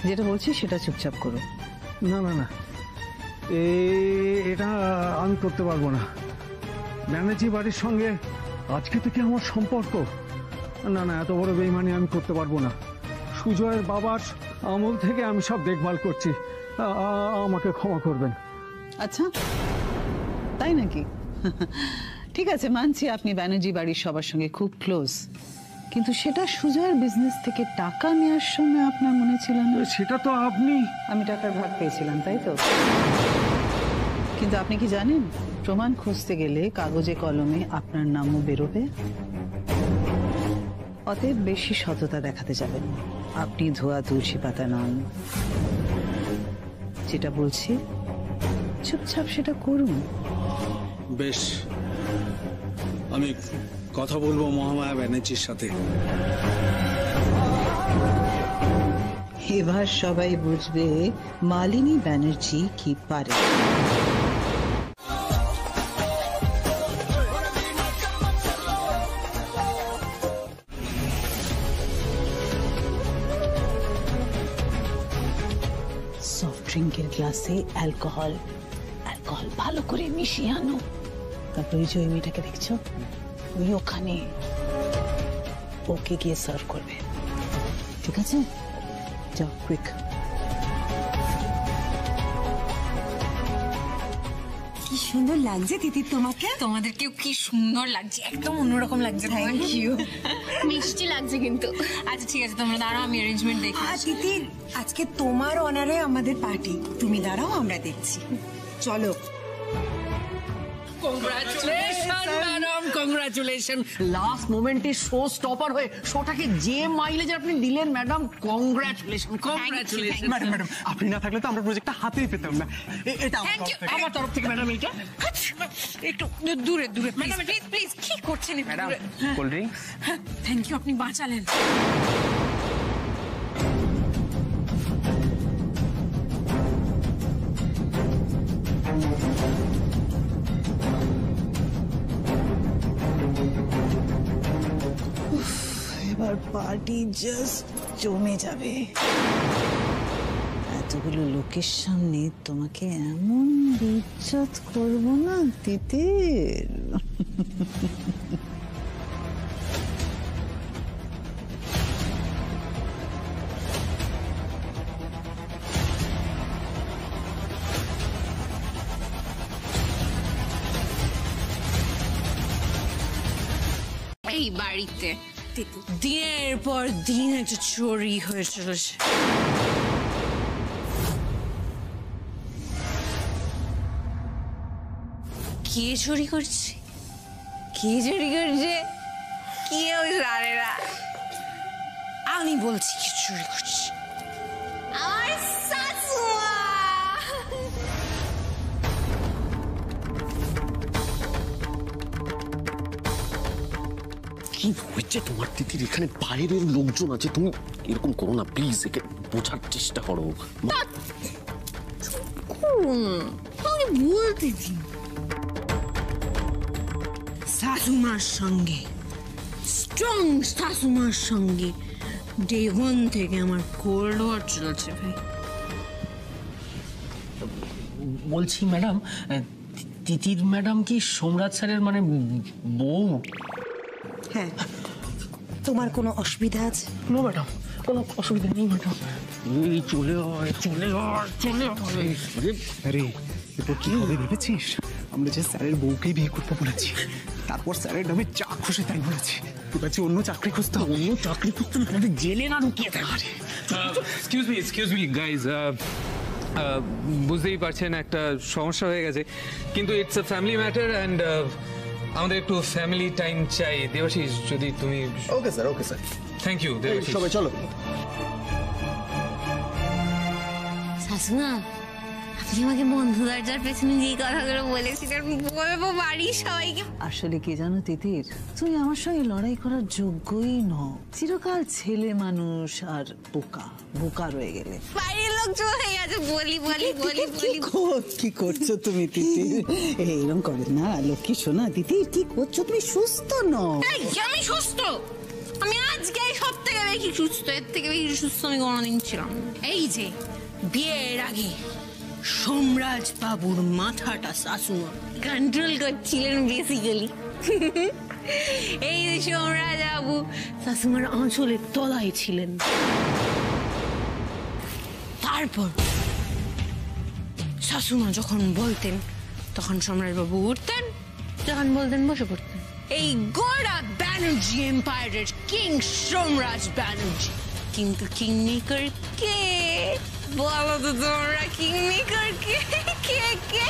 Speaker 1: যেটা বলছি সেটা চুপচাপ করুন।
Speaker 14: না না না, এটা আমি করতে পারবো না। ব্যানার্জি বাড়ির সঙ্গে আজকে থেকে আমার সম্পর্ক। না না, এত বড় বেইমানি আমি করতে পারবো না। সুজয়ের বাবার আমল থেকে আমি সব দেখভাল করছি, আমাকে ক্ষমা করবেন।
Speaker 1: আচ্ছা তাই নাকি? ঠিক আছে, মানছি আপনি ব্যানার্জি বাড়ির সবার সঙ্গে খুব ক্লোজ, কিন্তু সেটা সুজয়ের বিজনেস থেকে টাকা নেওয়ার সময় আপনার মনে ছিল না?
Speaker 14: সেটা তো
Speaker 1: আমি টাকার ভাগ পেয়েছিলাম তাই তো? কিন্তু আপনি কি জানেন, প্রমাণ খুঁজতে গেলে কাগজে কলমে আপনার নামও বেরোবে। অতএব বেশি সততা দেখাতে যাবেন। আপনি ধোয়া তুলসী পাতা নন। যেটা বলছি চুপচাপ সেটা করুন।
Speaker 13: বেশ, আমি কথা বলবো মহামায়া ব্যানার্জির সাথে।
Speaker 1: এবার সবাই বুঝবে মালিনী ব্যানার্জি কি পারে। ড্রিঙ্কের গ্লাসে অ্যালকোহল ভালো করে মিশিয়ে আনো। তারপর ওই যে ওই মেয়েটাকে দেখছো, ওই ওখানে, ওকে গিয়ে সার্ভ করবে, ঠিক আছে? যাও, কুইক।
Speaker 7: কি সুন্দর লাগছে দিদি তোমাকে। তোমাদেরকেও কি সুন্দর লাগছে, একদম অন্যরকম লাগছে। Thank you.
Speaker 2: মিষ্টি লাগছে কিন্তু।
Speaker 7: আচ্ছা ঠিক আছে, তোমরা দাঁড়াও, আমি অ্যারেঞ্জমেন্ট দেখি। দিদি, আজকে তোমার অনারে আমাদের পার্টি, তুমি দাঁড়াও, আমরা দেখছি। চলো।
Speaker 9: Congratulation madam, congratulation. লাস্ট মোমেন্টে শো স্টপার হয়ে শোটাকে যে মাইলেজ আপনি দিলেন madam, congratulation, congratulation.
Speaker 11: Madam madam, আপনি না থাকলে তো আমরা প্রজেক্টটা হাতেই পেতাম না। এটা
Speaker 9: আমার তরফ থেকে ম্যাডাম, এটা
Speaker 7: একটু দূরে দূরে ম্যাডাম, প্লিজ। কি করছেন
Speaker 11: madam? Cold drinks.
Speaker 7: Thank you, আপনি বাঁচালেন।
Speaker 1: এবার পার্টি জাস্ট জমে যাবে। এতগুলো লোকের সামনে তোমাকে এমন বেইজ্জত করবো না তিতির।
Speaker 7: এই বাড়িতে দিনের পর দিন একটা চুরি হয়ে চলেছে। কে চুরি করছে, কে চুরি করছে, কেউ জানে না। আমি বলছি কি চুরি করছে, আমার শাশুড়া।
Speaker 5: কি হয়েছে তোমার দিদির? এখানে বাইরের লোকজন আছে, তুমি এরকম করো না প্লিজ, একে বোঝার চেষ্টা করো।
Speaker 7: বলতে দিন, শাশুমার সঙ্গে, স্ট্রং শাশুমার সঙ্গে ডে 1 থেকে আমার কোল্ড ওয়ার চলছে ভাই।
Speaker 9: বলছি ম্যাডাম, তিতির ম্যাডাম কি সোমরাজ স্যারের মানে বউ?
Speaker 7: হ্যাঁ, তোমার কোনো অসুবিধা আছে?
Speaker 9: নো ম্যাডাম, কোনো অসুবিধা নেই ম্যাডাম। এই চলে আয়, চলে আয়, চলে আয়।
Speaker 11: আরে এরপর কি হবে ভেবেছিস? আমরা যে স্যারের বউকেই বিয়ে করতে বলেছি, তারপর স্যারের নামে চা খুশি তাই বলেছি। তোর কাছে অন্য চাকরি খুঁজতে হবে।
Speaker 9: অন্য চাকরি খুঁজতে না, তাহলে জেলে না ঢুকিয়ে থাকে।
Speaker 3: এক্সকিউজ মি গাইজ, বুঝতেই পারছেন একটা সমস্যা হয়ে গেছে, কিন্তু it's a family matter and আমাদের একটু ফ্যামিলি টাইম চাই। দেবাশিস, যদি তুমি।
Speaker 5: Okay sir, okay sir.
Speaker 3: Thank you Debashis.
Speaker 5: সবাই চলো।
Speaker 7: শাশুমা, আপনি আমাকে বন্ধু দরজার পেছনে যে কথাগুলো বলেছিলেন বলবো বাড়ির সবাইকে।
Speaker 1: আসলে কি জানো তিতির, তুমি আমার সঙ্গে লড়াই করার যোগ্যই নও। চিরকাল ছেলে মানুষ আর বোকা রয়ে গেলে।
Speaker 7: বাইরের লোক চলে গেছে, বলি বলি বলি বলি।
Speaker 1: কি করছো তুমি তিতির? এইরকম করে না লক্ষ্মী সোনা। তিতির কি করছো তুমি? সুস্থ নও।
Speaker 7: আমি সুস্থ, আমি আজকে সব থেকে বেশি সুস্থ, এর থেকে বেশি সুস্থ আমি কোনোদিন ছিলাম। এই যে বিয়ের আগে সোমরাজ বাবুর মাথাটা শাশুমা কন্ট্রোল করছিলেন বেসিক্যালি। এই যে সোমরাজ বাবু শাশুমার আঁচলের তলায় ছিলেন। তারপর শাশুমা যখন বলতেন তখন সোমরাজ বাবু উঠতেন, যখন বলতেন বসে পড়তেন। এই গোড়া ব্যানার্জি এম্পায়ারের কিং সোমরাজ ব্যানার্জি। কিন্তু কিংমেকার কে বলো তো তোমরা? কিংমেকার কে? কে কে?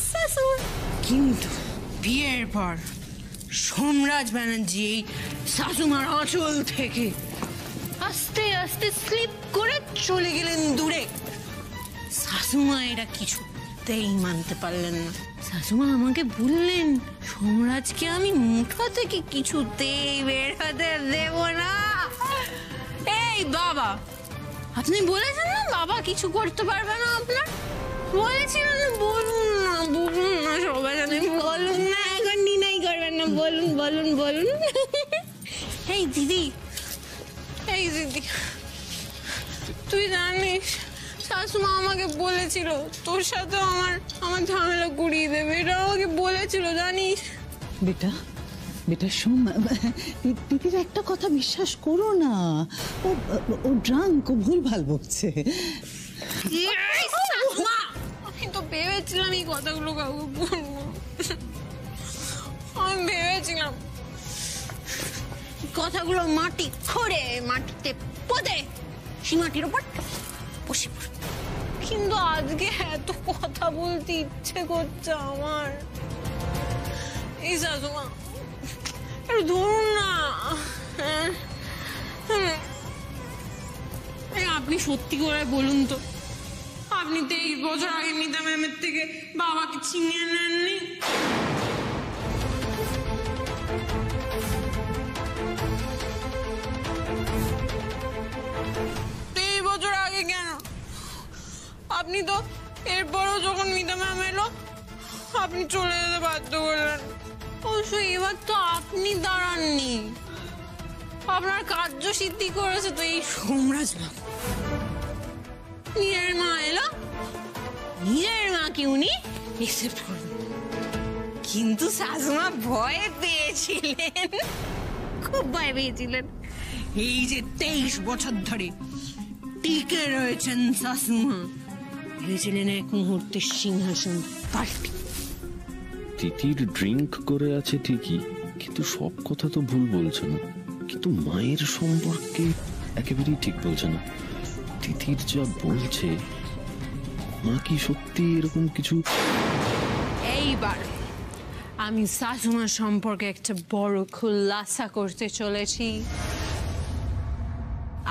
Speaker 7: শাশুড়ি। কিন্তু বিয়ের পর সোমরাজ ব্যানার্জি শাশুমার আঁচল থেকে আস্তে আস্তে স্লিপ করে চলে গেলেন দূরে। শাশুমা এটা কিছুতেই মানতে পারলেন না। শাশুমা আমাকে বললেন, সোমরাজকে আমি মুঠো থেকে কিছুতেই বের হতে দেব না। এই বাবা, আপনি বলেছেন না বাবা কিছু করতে পারবে না আপনার? বলেছিলেন, বলুন না, বলুন না, সবাই জানে, বলুন না, এখন ডিনাই করবেন না, বলুন বলুন বলুন। এই দিদি, এই দিদি, তুই জানিস শাশুমা আমাকে বলেছিল তোর সাথে আমার ঝামেলা গুড়িয়ে দেবে, এটা আমাকে বলেছিল জানিস।
Speaker 1: বেটা বেটা শোন, তিতির একটা কথা বিশ্বাস করো না, ও ড্রাঙ্ক, ও ভুল ভাল বকছে।
Speaker 7: আমি তো ভেবেছিলাম এই কথাগুলো কাউকে বলবো, আমি ভেবেছিলাম কথাগুলো মাটি খোঁড়ে মাটিতে পোদে সীমাটির উপর বসে পড়ে, কিন্তু আজকে এত কথা বলতে ইচ্ছে করছে আমার। এই শাশুমা একটু ধরুন না, আপনি সত্যি করে বলুন তো, আপনি 23 বছর আগে মিতা ম্যামের থেকে বাবাকে ছিনিয়ে নেননি? 23 বছর আগে কেন? আপনি তো এরপরও যখন মিতা ম্যাম এলো আপনি চলে যেতে বাধ্য করলেন। অবশ্য এবার তো আপনি দাঁড়াননি, আপনার কার্যসিদ্ধি করেছে তো এই সোমরাজ বাবু। নিজের মা এলো, নিজের মাকে উনি একসেপ্ট করলেন, কিন্তু শাশুমা ভয় পেয়েছিলেন, খুব ভয় পেয়েছিলেন। এই যে 23 বছর ধরে টিকে রয়েছেন শাশুমা, ভেবেছিলেন এক মুহূর্তে সিংহাসন পাল্টে।
Speaker 10: তিতির ড্রিঙ্ক করে আছে ঠিকই, কিন্তু সব কথা তো ভুল বলছে না, কিন্তু মায়ের সম্পর্কে একেবারেই ঠিক বলছে না। তিতির যা বলছে, মা কি সত্যি এরকম কিছু?
Speaker 7: এইবার আমি শাশুমা সম্পর্কে একটা বড় খুলাসা করতে চলেছি।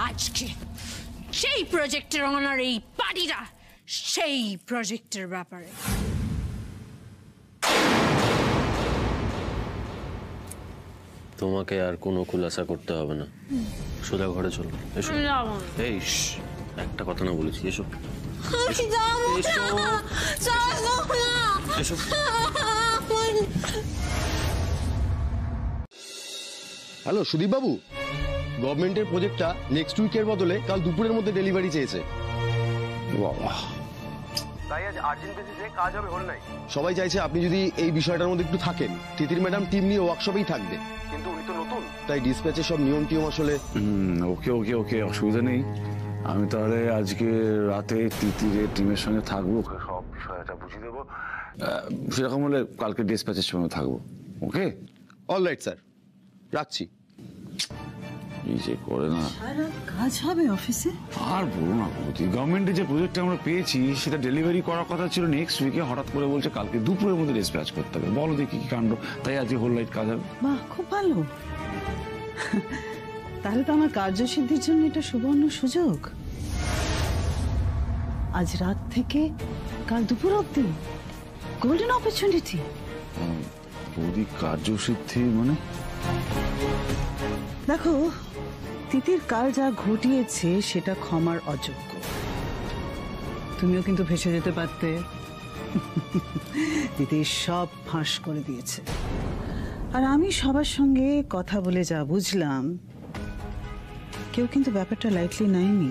Speaker 7: আজকে সেই প্রজেক্টের অনার এই পার্টিটা সেই প্রজেক্টের ব্যাপারে।
Speaker 5: তোমাকে আর কোনো খুলাসা করতে হবে না, সোজা ঘরে চলো। এসো। এই একটা কথা না বলেছি, এসো।
Speaker 15: হ্যালো সুদীপ বাবু, গভর্নমেন্টের প্রজেক্টটা নেক্সট উইকের বদলে কাল দুপুরের মধ্যে ডেলিভারি চেয়েছে। তাই আজ আর্জেন্ট বেসিসে কাজ হবে হল নাই। সবাই চাইছে আপনি যদি এই বিষয়টার মধ্যে একটু থাকেন। তিতির ম্যাডাম টিম নিয়ে ওয়ার্কশপেই থাকবে, কিন্তু উনি তো নতুন, তাই ডিসপ্যাচের সব নিয়ম টিয়ম আসলে।
Speaker 10: ওকে ওকে ওকে, অসুবিধা নেই। আমি তাহলে আজকে রাতে তিতিরের টিমের সঙ্গে থাকবো, ওকে সব বিষয়টা বুঝিয়ে দেবো। সেরকম হলে কালকে ডিসপ্যাচের সময় থাকবো। ওকে,
Speaker 15: অল রাইট স্যার, রাখছি।
Speaker 10: এই যে করে না,
Speaker 1: কাজ হবে অফিসে।
Speaker 10: আর বলো না বৌদি, গভর্নমেন্টের যে প্রজেক্টটা আমরা পেয়েছি সেটা ডেলিভারি করার কথা ছিল নেক্সট উইকে, হঠাৎ করে বলছে কালকে দুপুরের মধ্যে ডিসপ্যাচ করতে হবে। বলো দেখি কি কাণ্ড, তাই আজকে হোল নাইট কাজ হবে।
Speaker 1: বাহ, খুব ভালো। তাহলে তো আমার কার্যসিদ্ধির জন্য এটা সুবর্ণ সুযোগ। আজ রাত থেকে কাল দুপুর অব্দি গোল্ডেন অপরচুনিটি।
Speaker 10: বৌদি, কার্যসিদ্ধি মানে?
Speaker 1: দেখো, তিতির কাল যা ঘটিয়েছে সেটা ক্ষমার অযোগ্য। তুমিও কিন্তু ভেসে যেতে পারতে। তিতির সব ফাঁস করে দিয়েছে, আর আমি সবার সঙ্গে কথা বলে যা বুঝলাম, কেউ কিন্তু ব্যাপারটা লাইটলি নেয়নি।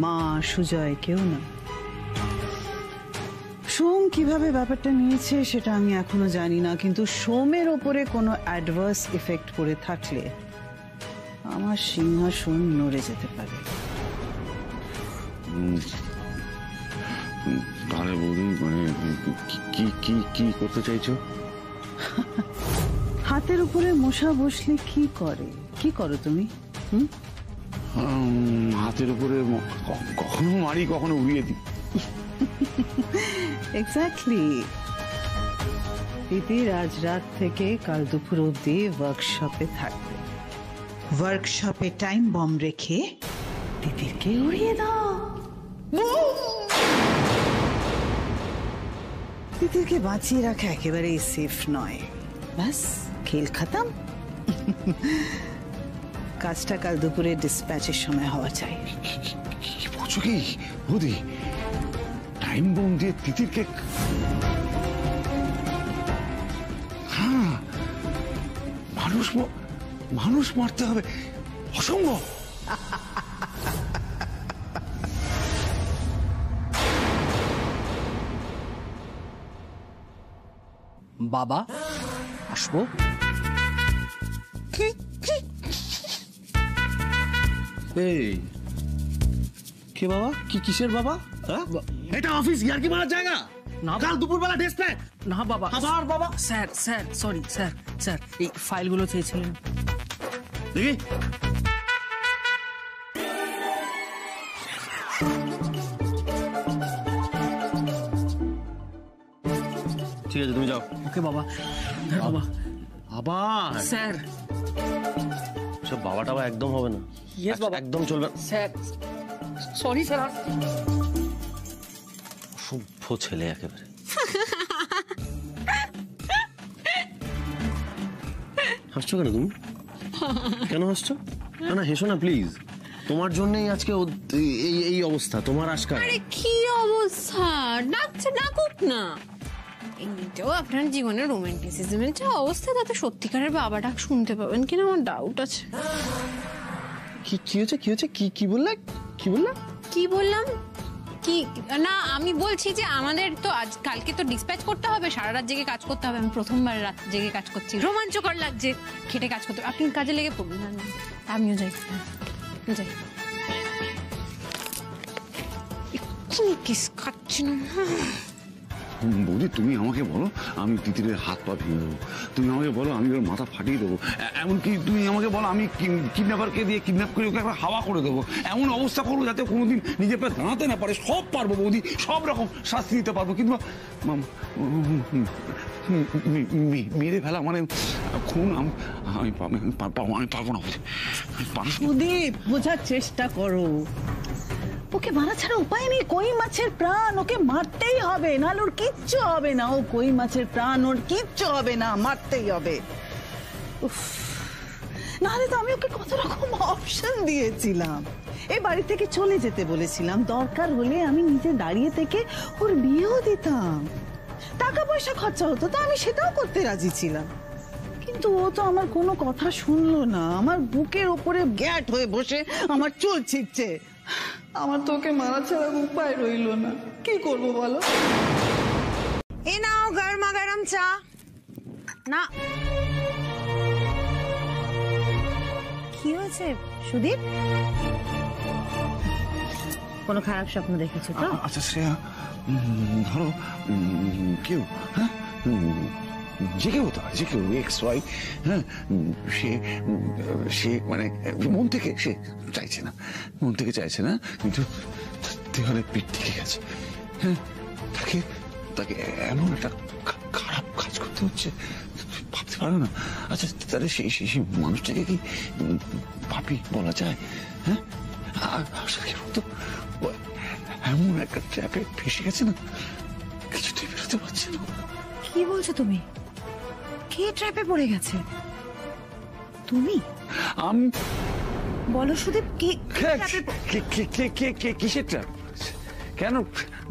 Speaker 1: মা, সুজয়, কেউ না। সোম কিভাবে ব্যাপারটা নিয়েছে সেটা আমি এখনো জানি না, কিন্তু সোমের ওপরে কোনো অ্যাডভার্স ইফেক্ট পড়ে থাকলে আমার সিংহাসন নড়ে যেতে পারে।
Speaker 10: তাহলে বৌদি মানে কি কি কি করতে চাইছো?
Speaker 1: হাতের উপরে মশা বসলে কি করে, কি করো তুমি?
Speaker 10: হাতের উপরে কখনো মারি, কখনো উড়িয়ে দিই।
Speaker 1: এক্স্যাক্টলি। তিতির আজ রাত থেকে কাল দুপুর অব্দি ওয়ার্কশপে থাকবে। ওয়ার্কশপে টাইম বম রেখে তিতিরকে উড়িয়ে দাও। তিতিরকে বাঁচিয়ে রাখা একেবারেই সেফ নয়। ব্যাস, খেল খতম। কাজটা কাল দুপুরে ডিসপ্যাচের সময় হওয়া চাই।
Speaker 10: কি বলছো কি বৌদি? টাইম বম দিয়ে তিতিরকে? হ্যাঁ, মানুষ মারতে হবে, অসম্ভব।
Speaker 9: বাবা আসবো।
Speaker 5: এই কে বাবা? কিসের বাবা? এটা অফিস ইয়ার কি মারার জায়গা না? কাল দুপুরবেলা ডেসপ্যাচ
Speaker 9: না বাবা।
Speaker 5: আবার বাবা?
Speaker 9: Sir sir sorry sir sir এই ফাইলগুলো চেয়েছিলেন।
Speaker 5: দেখি ঠিক আছে তুমি যাও।
Speaker 9: ওকে বাবা। হ্যাঁ বাবা।
Speaker 5: আবার
Speaker 9: স্যার
Speaker 5: সব বাবা টাবা একদম হবে না।
Speaker 9: ইয়েস বাবা
Speaker 5: একদম চলবে।
Speaker 9: Sir sorry sir.
Speaker 5: সভ্য ছেলে একেবারে। হাসছো কেন তুমি? কেন হাসছো? না না হেসো না প্লিজ। তোমার জন্যই আজকে এই অবস্থা, তোমার আজকাল।
Speaker 2: আরে কি অবস্থা, ডাকছে ডাকুক না। এমনিতেও আপনার জীবনের রোমান্টিসিজমের যে অবস্থা, তাতে সত্যিকারের বাবা ডাক শুনতে পাবেন কিনা আমার ডাউট আছে।
Speaker 5: কি হয়েছে কি হয়েছে কি বললে কি বললে?
Speaker 2: কি বললাম কি না, আমি বলছি যে আমাদের তো আজ কালকে তো ডিসপ্যাচ করতে হবে, সারা রাত জেগে কাজ করতে হবে। আমি প্রথমবার রাত জেগে কাজ করছি, রোমাঞ্চকর লাগছে, খেটে কাজ করতে। আপনি কাজে লেগে পড়ুন। না আমিও যাই যাই। এক্ষুনি কিস খাচ্ছি না।
Speaker 10: বৌদি তুমি আমাকে বলো আমি তিতিরের হাত পা ভেঙে দেবো, তুমি আমাকে বলো আমি ওর মাথা ফাটিয়ে দেবো, এমনকি তুমি আমাকে বলো আমি কিডন্যাপারকে দিয়ে কিডন্যাপ করে ওকে একবার হাওয়া করে দেবো, এমন অবস্থা করবো যাতে কোনোদিন নিজের পায়ে দাঁড়াতে না পারে। সব পারবো বৌদি, সব রকম শাস্তি দিতে পারবো, কিন্তু মেরে ফেলা মানে খুন আমি পারবো না।
Speaker 1: সুদীপ বোঝার চেষ্টা করো, ওকে মারা ছাড়া উপায় নেই। কই মাছের প্রাণ, ওকে মারতেই হবে, নাহলে ওর কিচ্ছু হবে না। ও কই মাছের প্রাণ, ওর কিচ্ছু হবে না, মারতেই হবে। নাহলে তো আমি ওকে কত রকম অপশন দিয়েছিলাম। এই বাড়ি থেকে চলে যেতে বলেছিলাম, দরকার হলে আমি নিজে দাঁড়িয়ে থেকে ওর বিয়েও দিতাম, টাকা পয়সা খরচা হতো তো আমি সেটাও করতে রাজি ছিলাম। কিন্তু ও তো আমার কোনো কথা শুনলো না, আমার বুকের উপরে গ্যাট হয়ে বসে আমার চুল ছিঁড়ছে। আমার তো ওকে মারা ছাড়া উপায় রইল না, কি করব বলো?
Speaker 7: এ নাও গরমা গরম চা। না কি হয়েছে সুদীপ? কোনো খারাপ স্বপ্ন দেখেছো তো?
Speaker 10: আচ্ছা শ্রেয়া, ধরো কেউ, হ্যাঁ যে কেউ হতে পারে, যে কেউ এক্স ওয়াই, হ্যাঁ সে মানে মন থেকে সে চাইছে না, মন থেকে চাইছে না, কিন্তু দেওয়ালে পিঠ থেকে গেছে। হ্যাঁ তাকে এমন একটা খারাপ কাজ করতে হচ্ছে, ভাবতে পারো না। আচ্ছা তাহলে সেই মানুষটাকে কি পাপী বলা যায়? হ্যাঁ আসলে কি বলতো, এমন একটা ট্র্যাপে ফেসে গেছে না, কিছুতেই বেরোতে পারছে না।
Speaker 7: কি বলছো তুমি? কে ট্র্যাপে পড়ে গেছে? তুমি?
Speaker 10: আমি
Speaker 7: বলো সুদীপ,
Speaker 10: কিসের ট্র্যাপ? কেন?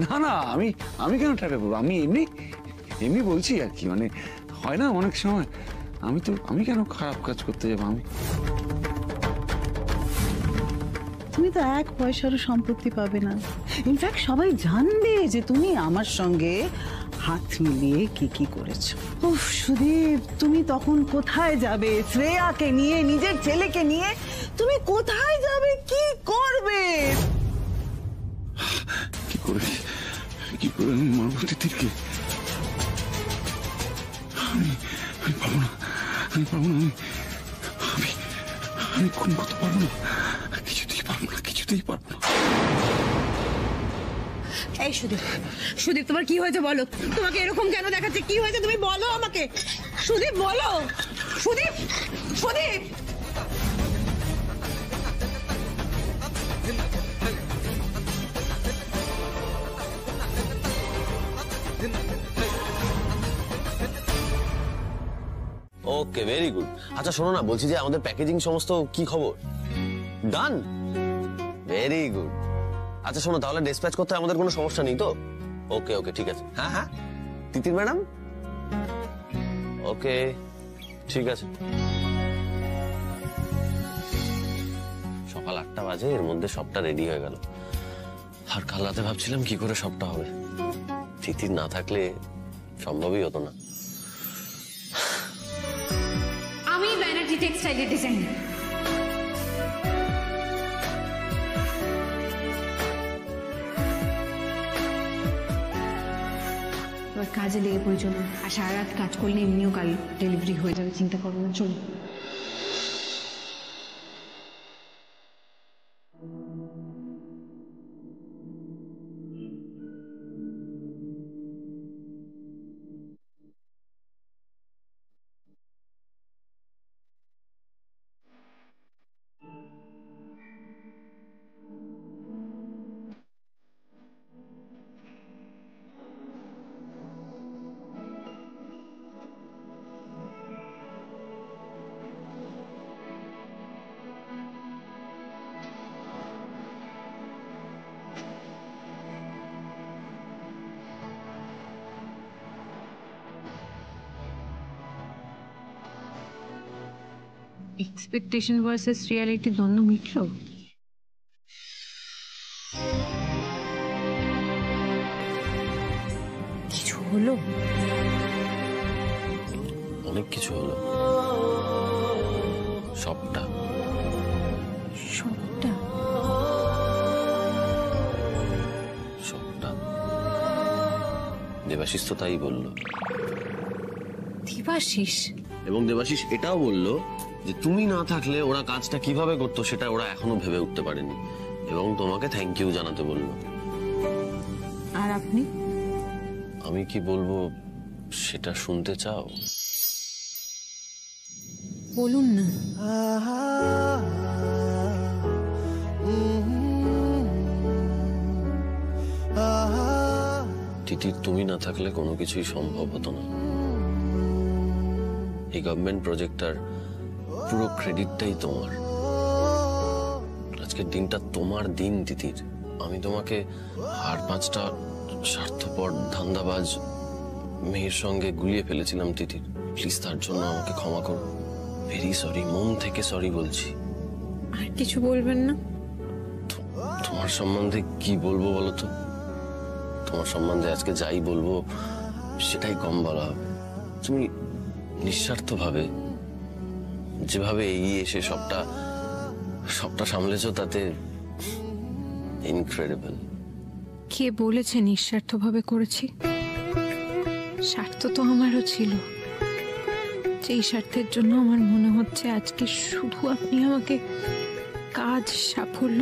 Speaker 10: না আমি কেন ট্র্যাপে পড়বো? আমি এমনি বলছি আর কি, মানে হয় না অনেক সময়। আমি কেন খারাপ কাজ করতে যাবো?
Speaker 1: তুমি তো এক পয়সারও সম্পত্তি পাবে না। ইনফ্যাক্ট সবাই জানবে যে তুমি আমার সঙ্গে হাত মিলিয়ে কি করেছো। উফ সুদীপ, তুমি তখন কোথায় যাবে? শ্রেয়াকে নিয়ে, নিজের ছেলেকে নিয়ে তুমি কোথায় যাবে, কি করবে?
Speaker 10: কি করে আমি মারবো তিতিরকে? আমি পারবো না, আমি খুন করতে পারবো না, কিছুতেই পারবো না।
Speaker 7: এই সুদীপ তোমার কি হয়েছে বলো? তোমাকে এরকম কেন দেখাচ্ছে? কি হয়েছে তুমি বলো আমাকে। সুদীপ বলো। Sudip
Speaker 5: okay very good. আচ্ছা শোনো না, বলছি যে আমাদের প্যাকেজিং সমস্ত কি খবর? ডান, ভেরি গুড। আচ্ছা শোনো, তাহলে ডিসপ্যাচ করতে আমাদের কোনো সমস্যা নেই তো? ওকে ঠিক আছে। হ্যাঁ তিতির ম্যাডাম, ওকে ঠিক আছে। সকাল 8টা বাজে, এর মধ্যে সবটা রেডি হয়ে গেল। আর কাল রাতে ভাবছিলাম কি করে সবটা হবে, তিতির না থাকলে সম্ভবই হতো না।
Speaker 7: টেক্সটাইলের ডিজাইন। এবার কাজে লেগে পড়ে চলুন, আর সারা রাত কাজ করলে এমনিও কাল ডেলিভারি হয়ে যাবে, চিন্তা করবেন না, চলুন। এক্সপেকটেশন ভার্সেস রিয়ালিটি দ্বন্দ্ব মিটলো? কিছু হলো?
Speaker 5: অনেক কিছু হলো, সবটা
Speaker 2: সবটা
Speaker 5: সবটা দেবাশিস তো তাই বলল।
Speaker 2: দেবাশিস?
Speaker 5: এবং দেবাশিস এটাও বলল যে তুমি না থাকলে ওরা কাজটা কিভাবে করতো সেটা ওরা এখনো ভেবে উঠতে পারেনি, এবং তোমাকে থ্যাংক ইউ জানাতে বলল।
Speaker 2: আর আপনি?
Speaker 5: আমি কি বলবো সেটা শুনতে চাও?
Speaker 2: বলুন না।
Speaker 5: তিতির, তুমি না থাকলে কোনো কিছুই সম্ভব হতো না। এই গভর্নমেন্ট প্রজেক্টটার পুরো ক্রেডিটটাই তোমার। আজকের দিনটা তোমার দিন তিতির। আমি তোমাকে আর 5টা স্বার্থপর ধান্দাবাজ মেয়ের সঙ্গে গুলিয়ে ফেলেছিলাম তিতির। প্লিজ তার জন্য আমাকে ক্ষমা করো। ভেরি সরি, মন থেকে সরি বলছি।
Speaker 2: আর কিছু বলবেন না?
Speaker 5: তোমার সম্বন্ধে কি বলবো বলো তো? তোমার সম্বন্ধে আজকে যাই বলবো সেটাই কম বলা হবে। তুমি নিঃস্বার্থভাবে যেভাবে এগিয়ে এসে সবটা সামলেছো, তাতে ইনক্রেডিবল।
Speaker 2: কে বলেছে নিঃস্বার্থভাবে করেছি? স্বার্থ তো আমারও ছিল, যেই স্বার্থের জন্য আমার মনে হচ্ছে আজকে শুধু আপনি আমাকে কাজ, সাফল্য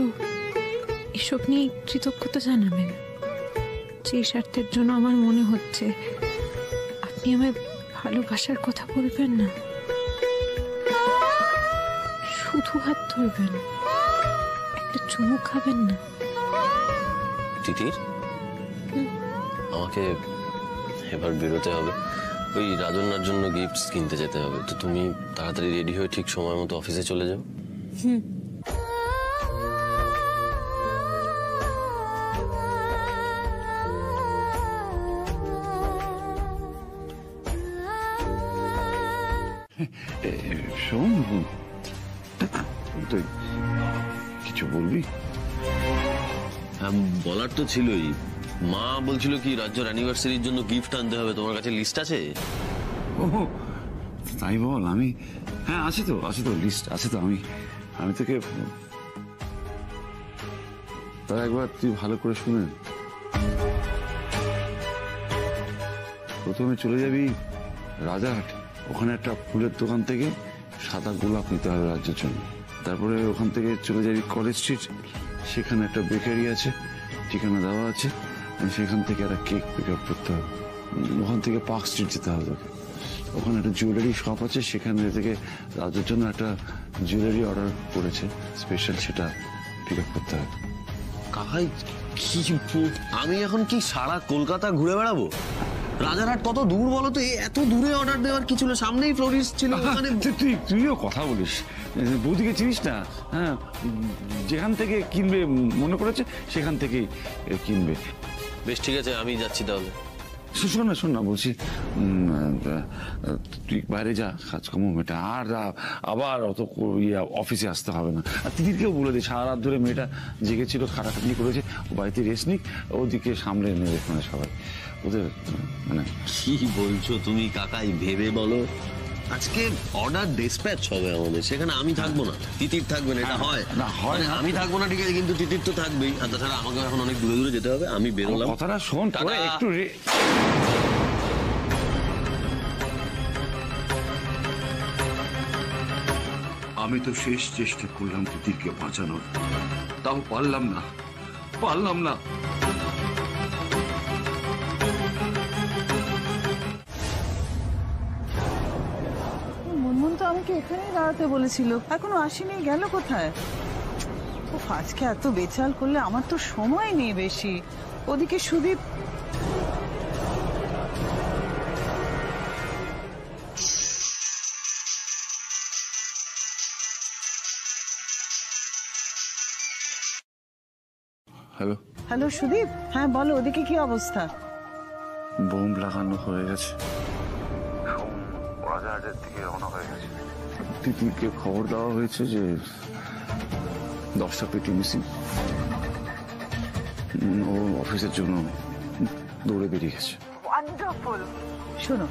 Speaker 2: এসব নিয়ে কৃতজ্ঞতা জানাবেন। যেই স্বার্থের জন্য আমার মনে হচ্ছে আপনি আমায় ভালোবাসার কথা বলবেন না, শুধু হাত ধরবেন, একটা চুমু খাবেন না।
Speaker 5: তিতির, আমাকে এবার বেরোতে হবে, ওই রাজন্যার জন্য গিফটস কিনতে যেতে হবে। তো তুমি তাড়াতাড়ি রেডি হয়ে ঠিক সময় মতো অফিসে চলে যাও।
Speaker 10: শোন, কিছু বলবি?
Speaker 5: বলার তো ছিলই। মা বলছিল কি রাজ্যের অ্যানিভার্সারির জন্য গিফট আনতে হবে, তোমার কাছে লিস্ট আছে?
Speaker 10: ও তাই বল। আমি হ্যাঁ আছে তো লিস্ট আছে তো। আমি তোকে তার একবার তুই ভালো করে শুনে। প্রথমে চলে যাবি রাজারহাট, ওখানে একটা ফুলের দোকান থেকে সাদা গোলাপ নিতে হবে রাজ্যের জন্য। তারপরে ওখান থেকে চলে যাবি কলেজ স্ট্রিট, সেখানে একটা বেকারি আছে, ঠিকানা দেওয়া আছে, সেখান থেকে একটা কেক পিক আপ করতে হবে। ওখান থেকে পার্ক স্ট্রিট যেতে হবে তোকে, ওখানে একটা জুয়েলারি শপ আছে, সেখানে থেকে রাজ্যের জন্য একটা জুয়েলারি অর্ডার করেছে স্পেশাল, সেটা পিক আপ করতে হবে।
Speaker 5: কাকাই কি, আমি এখন কি সারা কলকাতা ঘুরে বেড়াবো? রাজারহাট কত দূর বলো তো? এত দূরে অর্ডার দেওয়ার কি ছিল? সামনেই ফ্লোরিস্ট ছিল।
Speaker 10: তুইও কথা বলিস, বৌদিকে চিনিস না? হ্যাঁ, যেখান থেকে কিনবে মনে করেছে সেখান থেকেই কিনবে।
Speaker 5: বেশ ঠিক আছে, আমি যাচ্ছি তাহলে।
Speaker 10: শোন না বলছি, তুই বাইরে যা, কাজকর্ম মেয়েটা, আর আবার অত অফিসে আসতে হবে না। আর দিদিকেও বলে দে, সারা রাত ধরে মেয়েটা জেগেছিল, খাটাখাটনি করেছে, ও বাড়িতে রেস্ট নিক, ওদিকে সামলে নেবে মানে সবাই ওদের। মানে
Speaker 5: কি বলছো তুমি কাকাই? ভেবে বলো। আজকে অর্ডার ডিসপ্যাচ হবে আমাদের, সেখানে আমি থাকবো না, তিতির থাকবে না। এটা হয় না? হয় না, আমি থাকবো না ঠিক আছে, কিন্তু তিতির তো থাকবেই। আর তাছাড়া আমাকে এখন অনেক দূরে দূরে যেতে হবে, আমি বেরোলাম।
Speaker 10: কথাটা শোন, একটু
Speaker 16: আমি তো শেষ চেষ্টা করলাম তিতিরকে বাঁচানোর, তাও পারলাম না।
Speaker 1: মনমন তো আমাকে এখানেই দাঁড়াতে বলেছিল, এখনো আসেনি, গেল কোথায়? ও আজকে এত বেচাল করলে আমার তো সময় নেই বেশি। ওদিকে সুদীপ
Speaker 10: হ্যালো
Speaker 1: হ্যালো সুদীপ, হ্যাঁ বলো, ওদিকে কি অবস্থা?
Speaker 10: বোম লাগানো হয়ে গেছে, তিতিরকে খবর দেওয়া হয়েছে যে 10টা পেটি মিসিং। ও অফিসের জন্য দৌড়ে বেরিয়ে গেছে।
Speaker 1: ওয়ান্ডারফুল। শোনো,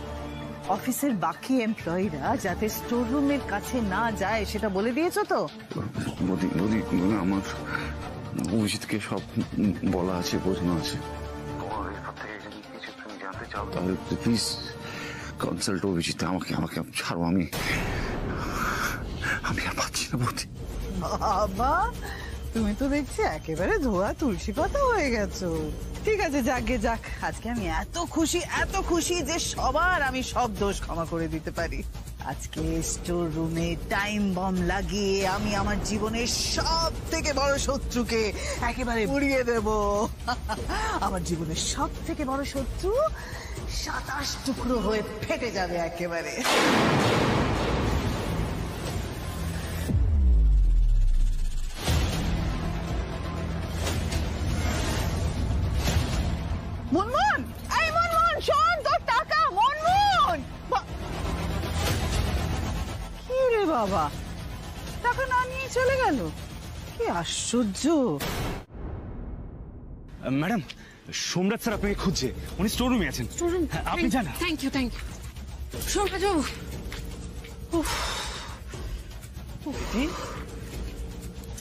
Speaker 1: অফিসের বাকি এমপ্লয়িরা যাতে স্টোর রুমের কাছে না যায় সেটা বলে দিয়েছো তো?
Speaker 10: আমার অভিজিৎকে সব বলা আছে, বোঝানো আছে। তাহলে প্লিজ কনসাল্ট অভিজিৎ, আমাকে ছাড়ো, আমি আর পাচ্ছি না বৌদি।
Speaker 1: বাবা, তুমি তো দেখছি একেবারে ধোয়া তুলসী পাতা হয়ে গেছো। ঠিক আছে, যাক, আজকে আমি এত খুশি যে সবার আমি সব দোষ ক্ষমা করে দিতে পারি। আজকে স্টোর রুমে টাইম বম লাগিয়ে আমি আমার জীবনের সব থেকে বড় শত্রুকে একেবারে উড়িয়ে দেব। আমার জীবনের সব থেকে বড় শত্রু 27 টুকরো হয়ে ফেটে যাবে একেবারে। মনমন, এই মনমন, শোন, তোর টাকা। মনমন, কি রে বাবা, টাকা না নিয়ে চলে গেল? কি আশ্চর্য।
Speaker 11: ম্যাডাম, সোমরাজ স্যার আপনাকে খুঁজছে, উনি স্টোর রুমে আছেন। আপনি জান।
Speaker 7: Thank you. সোমরাজ বাবু,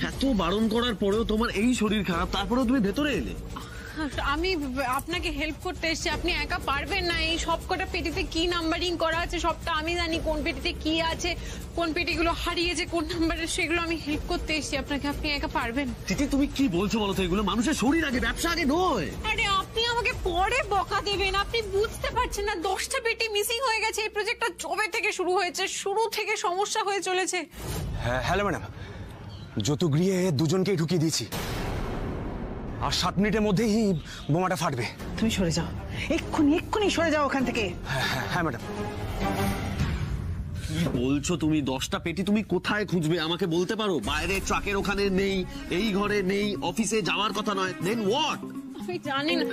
Speaker 5: এত বারণ করার পরেও তোমার এই শরীর খারাপ, তারপরেও তুমি ভেতরে এলে?
Speaker 7: আমি আপনাকে হেল্প করতে এসেছি, আপনি একা পারবেন না। এই সব কটা পেটিতে কি নাম্বারিং করা আছে সবটা আমি জানি, কোন পেটিতে কি আছে, কোন পেটিগুলো হারিয়েছে, কোন নাম্বারের, সেগুলো আমি হেল্প করতে এসেছি আপনাকে। আপনি একা পারবেন?
Speaker 5: তিতি, তুমি কি বলছো বলো তো? এগুলো মানুষের শরীর আগে, ব্যবসা আগে নয়।
Speaker 7: আরে আপনি আমাকে পরে বকা দেবেন, আপনি বুঝতে পারছেন না। 10টা পেটি মিসিং হয়ে গেছে। এই প্রজেক্টটা জবে থেকে শুরু হয়েছে, শুরু থেকে সমস্যা হয়ে চলেছে।
Speaker 11: হ্যালো ম্যাডাম, যতগৃহে দুজনকেই ঢুকিয়ে দিয়েছি, আর 7 মিনিটের মধ্যেই বোমাটা ফাটবে।
Speaker 1: তুমি সরে যাও, এক্ষুনি সরে যাও ওখান থেকে।
Speaker 11: হ্যাঁ ম্যাডাম।
Speaker 5: কি বলছো তুমি? 10টা পেটি তুমি কোথায় খুঁজবে আমাকে বলতে পারো? বাইরে ট্রাকের ওখানে নেই, এই ঘরে নেই, অফিসে যাওয়ার কথা নয়। দেন হোয়াট?
Speaker 7: আমি জানি না।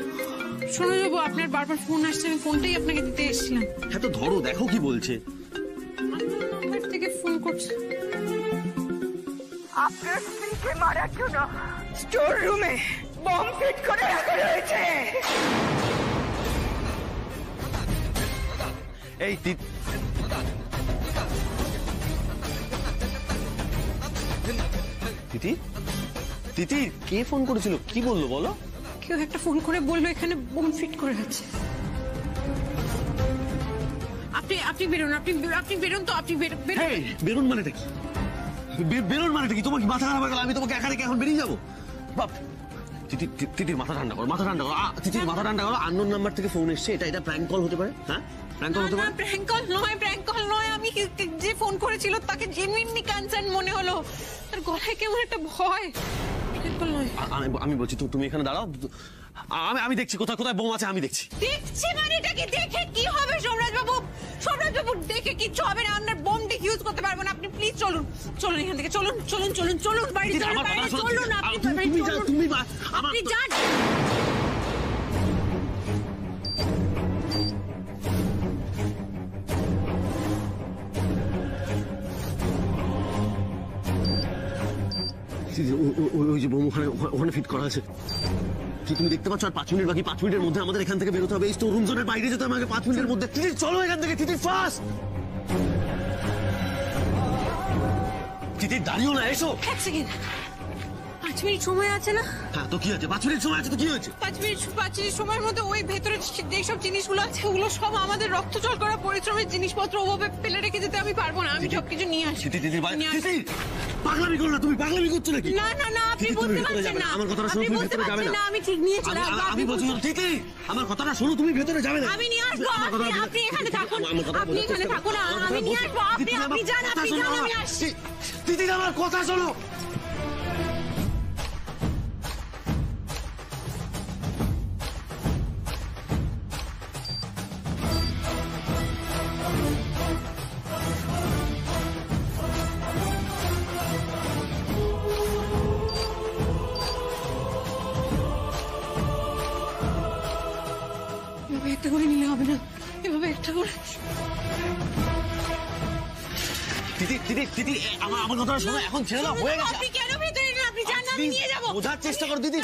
Speaker 7: শোনো যাবো, আপনার বারবার ফোন আসছে, আমি ফোনটাই আপনাকে দিতে এসেছিলাম।
Speaker 5: হ্যাঁ তো ধরো, দেখো কি বলছে।
Speaker 7: নাম্বার থেকে ফোন করছে।
Speaker 1: আপনার স্ত্রীকে মারার জন্য স্টোর রুমে বম ফিট করে রাখা রয়েছে।
Speaker 5: এই তিতি, কে ফোন করেছিল? কি বললো বলো?
Speaker 7: কেউ একটা ফোন করে বললো এখানে বোম ফিট করে আছে। আপনি বেরোন, আপনি বেরোন তো, আপনি
Speaker 5: বেরোন মানেটা কি? বেরোন মানেটা কি? তোমার কি মাথা খারাপ হয়ে গেল? আমি তোমাকে একা রেখে এখন বেরিয়ে যাবো? বাপ, তিতির মাথা ঠান্ডা করো, তিতির মাথা ঠান্ডা করো। আননোন নাম্বার থেকে ফোন এসছে, এটা প্র্যাঙ্ক কল হতে পারে? হ্যাঁ, প্র্যাঙ্ক কল হতে পারে।
Speaker 7: প্র্যাঙ্ক কল নয়। আমি যে ফোন করেছিল তাকে জেনুইনলি কনসার্ন মনে হলো, তার গলায় কেমন একটা ভয়।
Speaker 5: আমি বলছি তুমি এখানে দাঁড়াও, আমি দেখছি কোথায় বোম আছে, আমি দেখছি।
Speaker 7: মানে এটাকে দেখে কি হবে সোমরাজ বাবু? দেখে কিচ্ছু হবে না, আমরা বোম ডিফিউজ করতে পারবো না। আপনি প্লিজ চলুন এখান থেকে, চলুন বাড়ি চলুন, আপনি যান।
Speaker 5: ওই যে বোম ওখানে ফিট করা আছে, তুমি দেখতে পাচ্ছ? আর 5 মিনিট বাকি, 5 মিনিটের মধ্যে আমাদের এখান থেকে বেরোতে হবে। এই স্টোর রুম জোনের বাইরে যেতে হবে আমাকে 5 মিনিটের মধ্যে। চলো এখান থেকে, ফাস্ট। তিথি দাঁড়িও না, এসো।
Speaker 7: এক সেকেন্ড, 5 মিনিট সময় আছে না?
Speaker 5: হ্যাঁ তো কি আছে, 5 মিনিট সময় আছে তো কি হয়েছে?
Speaker 7: 5 মিনিট সময়ের মধ্যে ওই ভেতরে যেসব জিনিসগুলো আছে ওগুলো সব আমাদের রক্ত জল করা পরিশ্রমের জিনিসপত্র, ওভাবে ফেলে রেখে যেতে আমি পারবো না। আমি সবকিছু নিয়ে আসি।
Speaker 5: পাগলামি করো না, তুমি পাগলামি করছো নাকি?
Speaker 7: না না না, আপনি বুঝতে পারছেন না।
Speaker 5: আমার কথাটা শোনো, তুমি ভেতরে যাবে না।
Speaker 7: আমি ঠিক নিয়ে চলে আসবো।
Speaker 5: আমি বলছি তিথি, আমার কথাটা শোনো, তুমি ভেতরে যাবে না।
Speaker 7: আমি নিয়ে আসবো। আপনি এখানে থাকুন, আপনি এখানে থাকুন, আমি নিয়ে আসবো। আপনি যান, আমি আসছি।
Speaker 5: তিথি আমার কথা শোনো।
Speaker 7: একটা করে নিলে হবে না, এভাবে একটা করে।
Speaker 5: তিথি তিথি তিথি, আমার কথাটা শোনো, এখন ছেড়ে দাও, হয়ে গেছে।
Speaker 7: আপনি কেন ভেতরে নিলেন? আপনি জান, আমি নিয়ে যাবো।
Speaker 5: বোঝার চেষ্টা করো দিদি।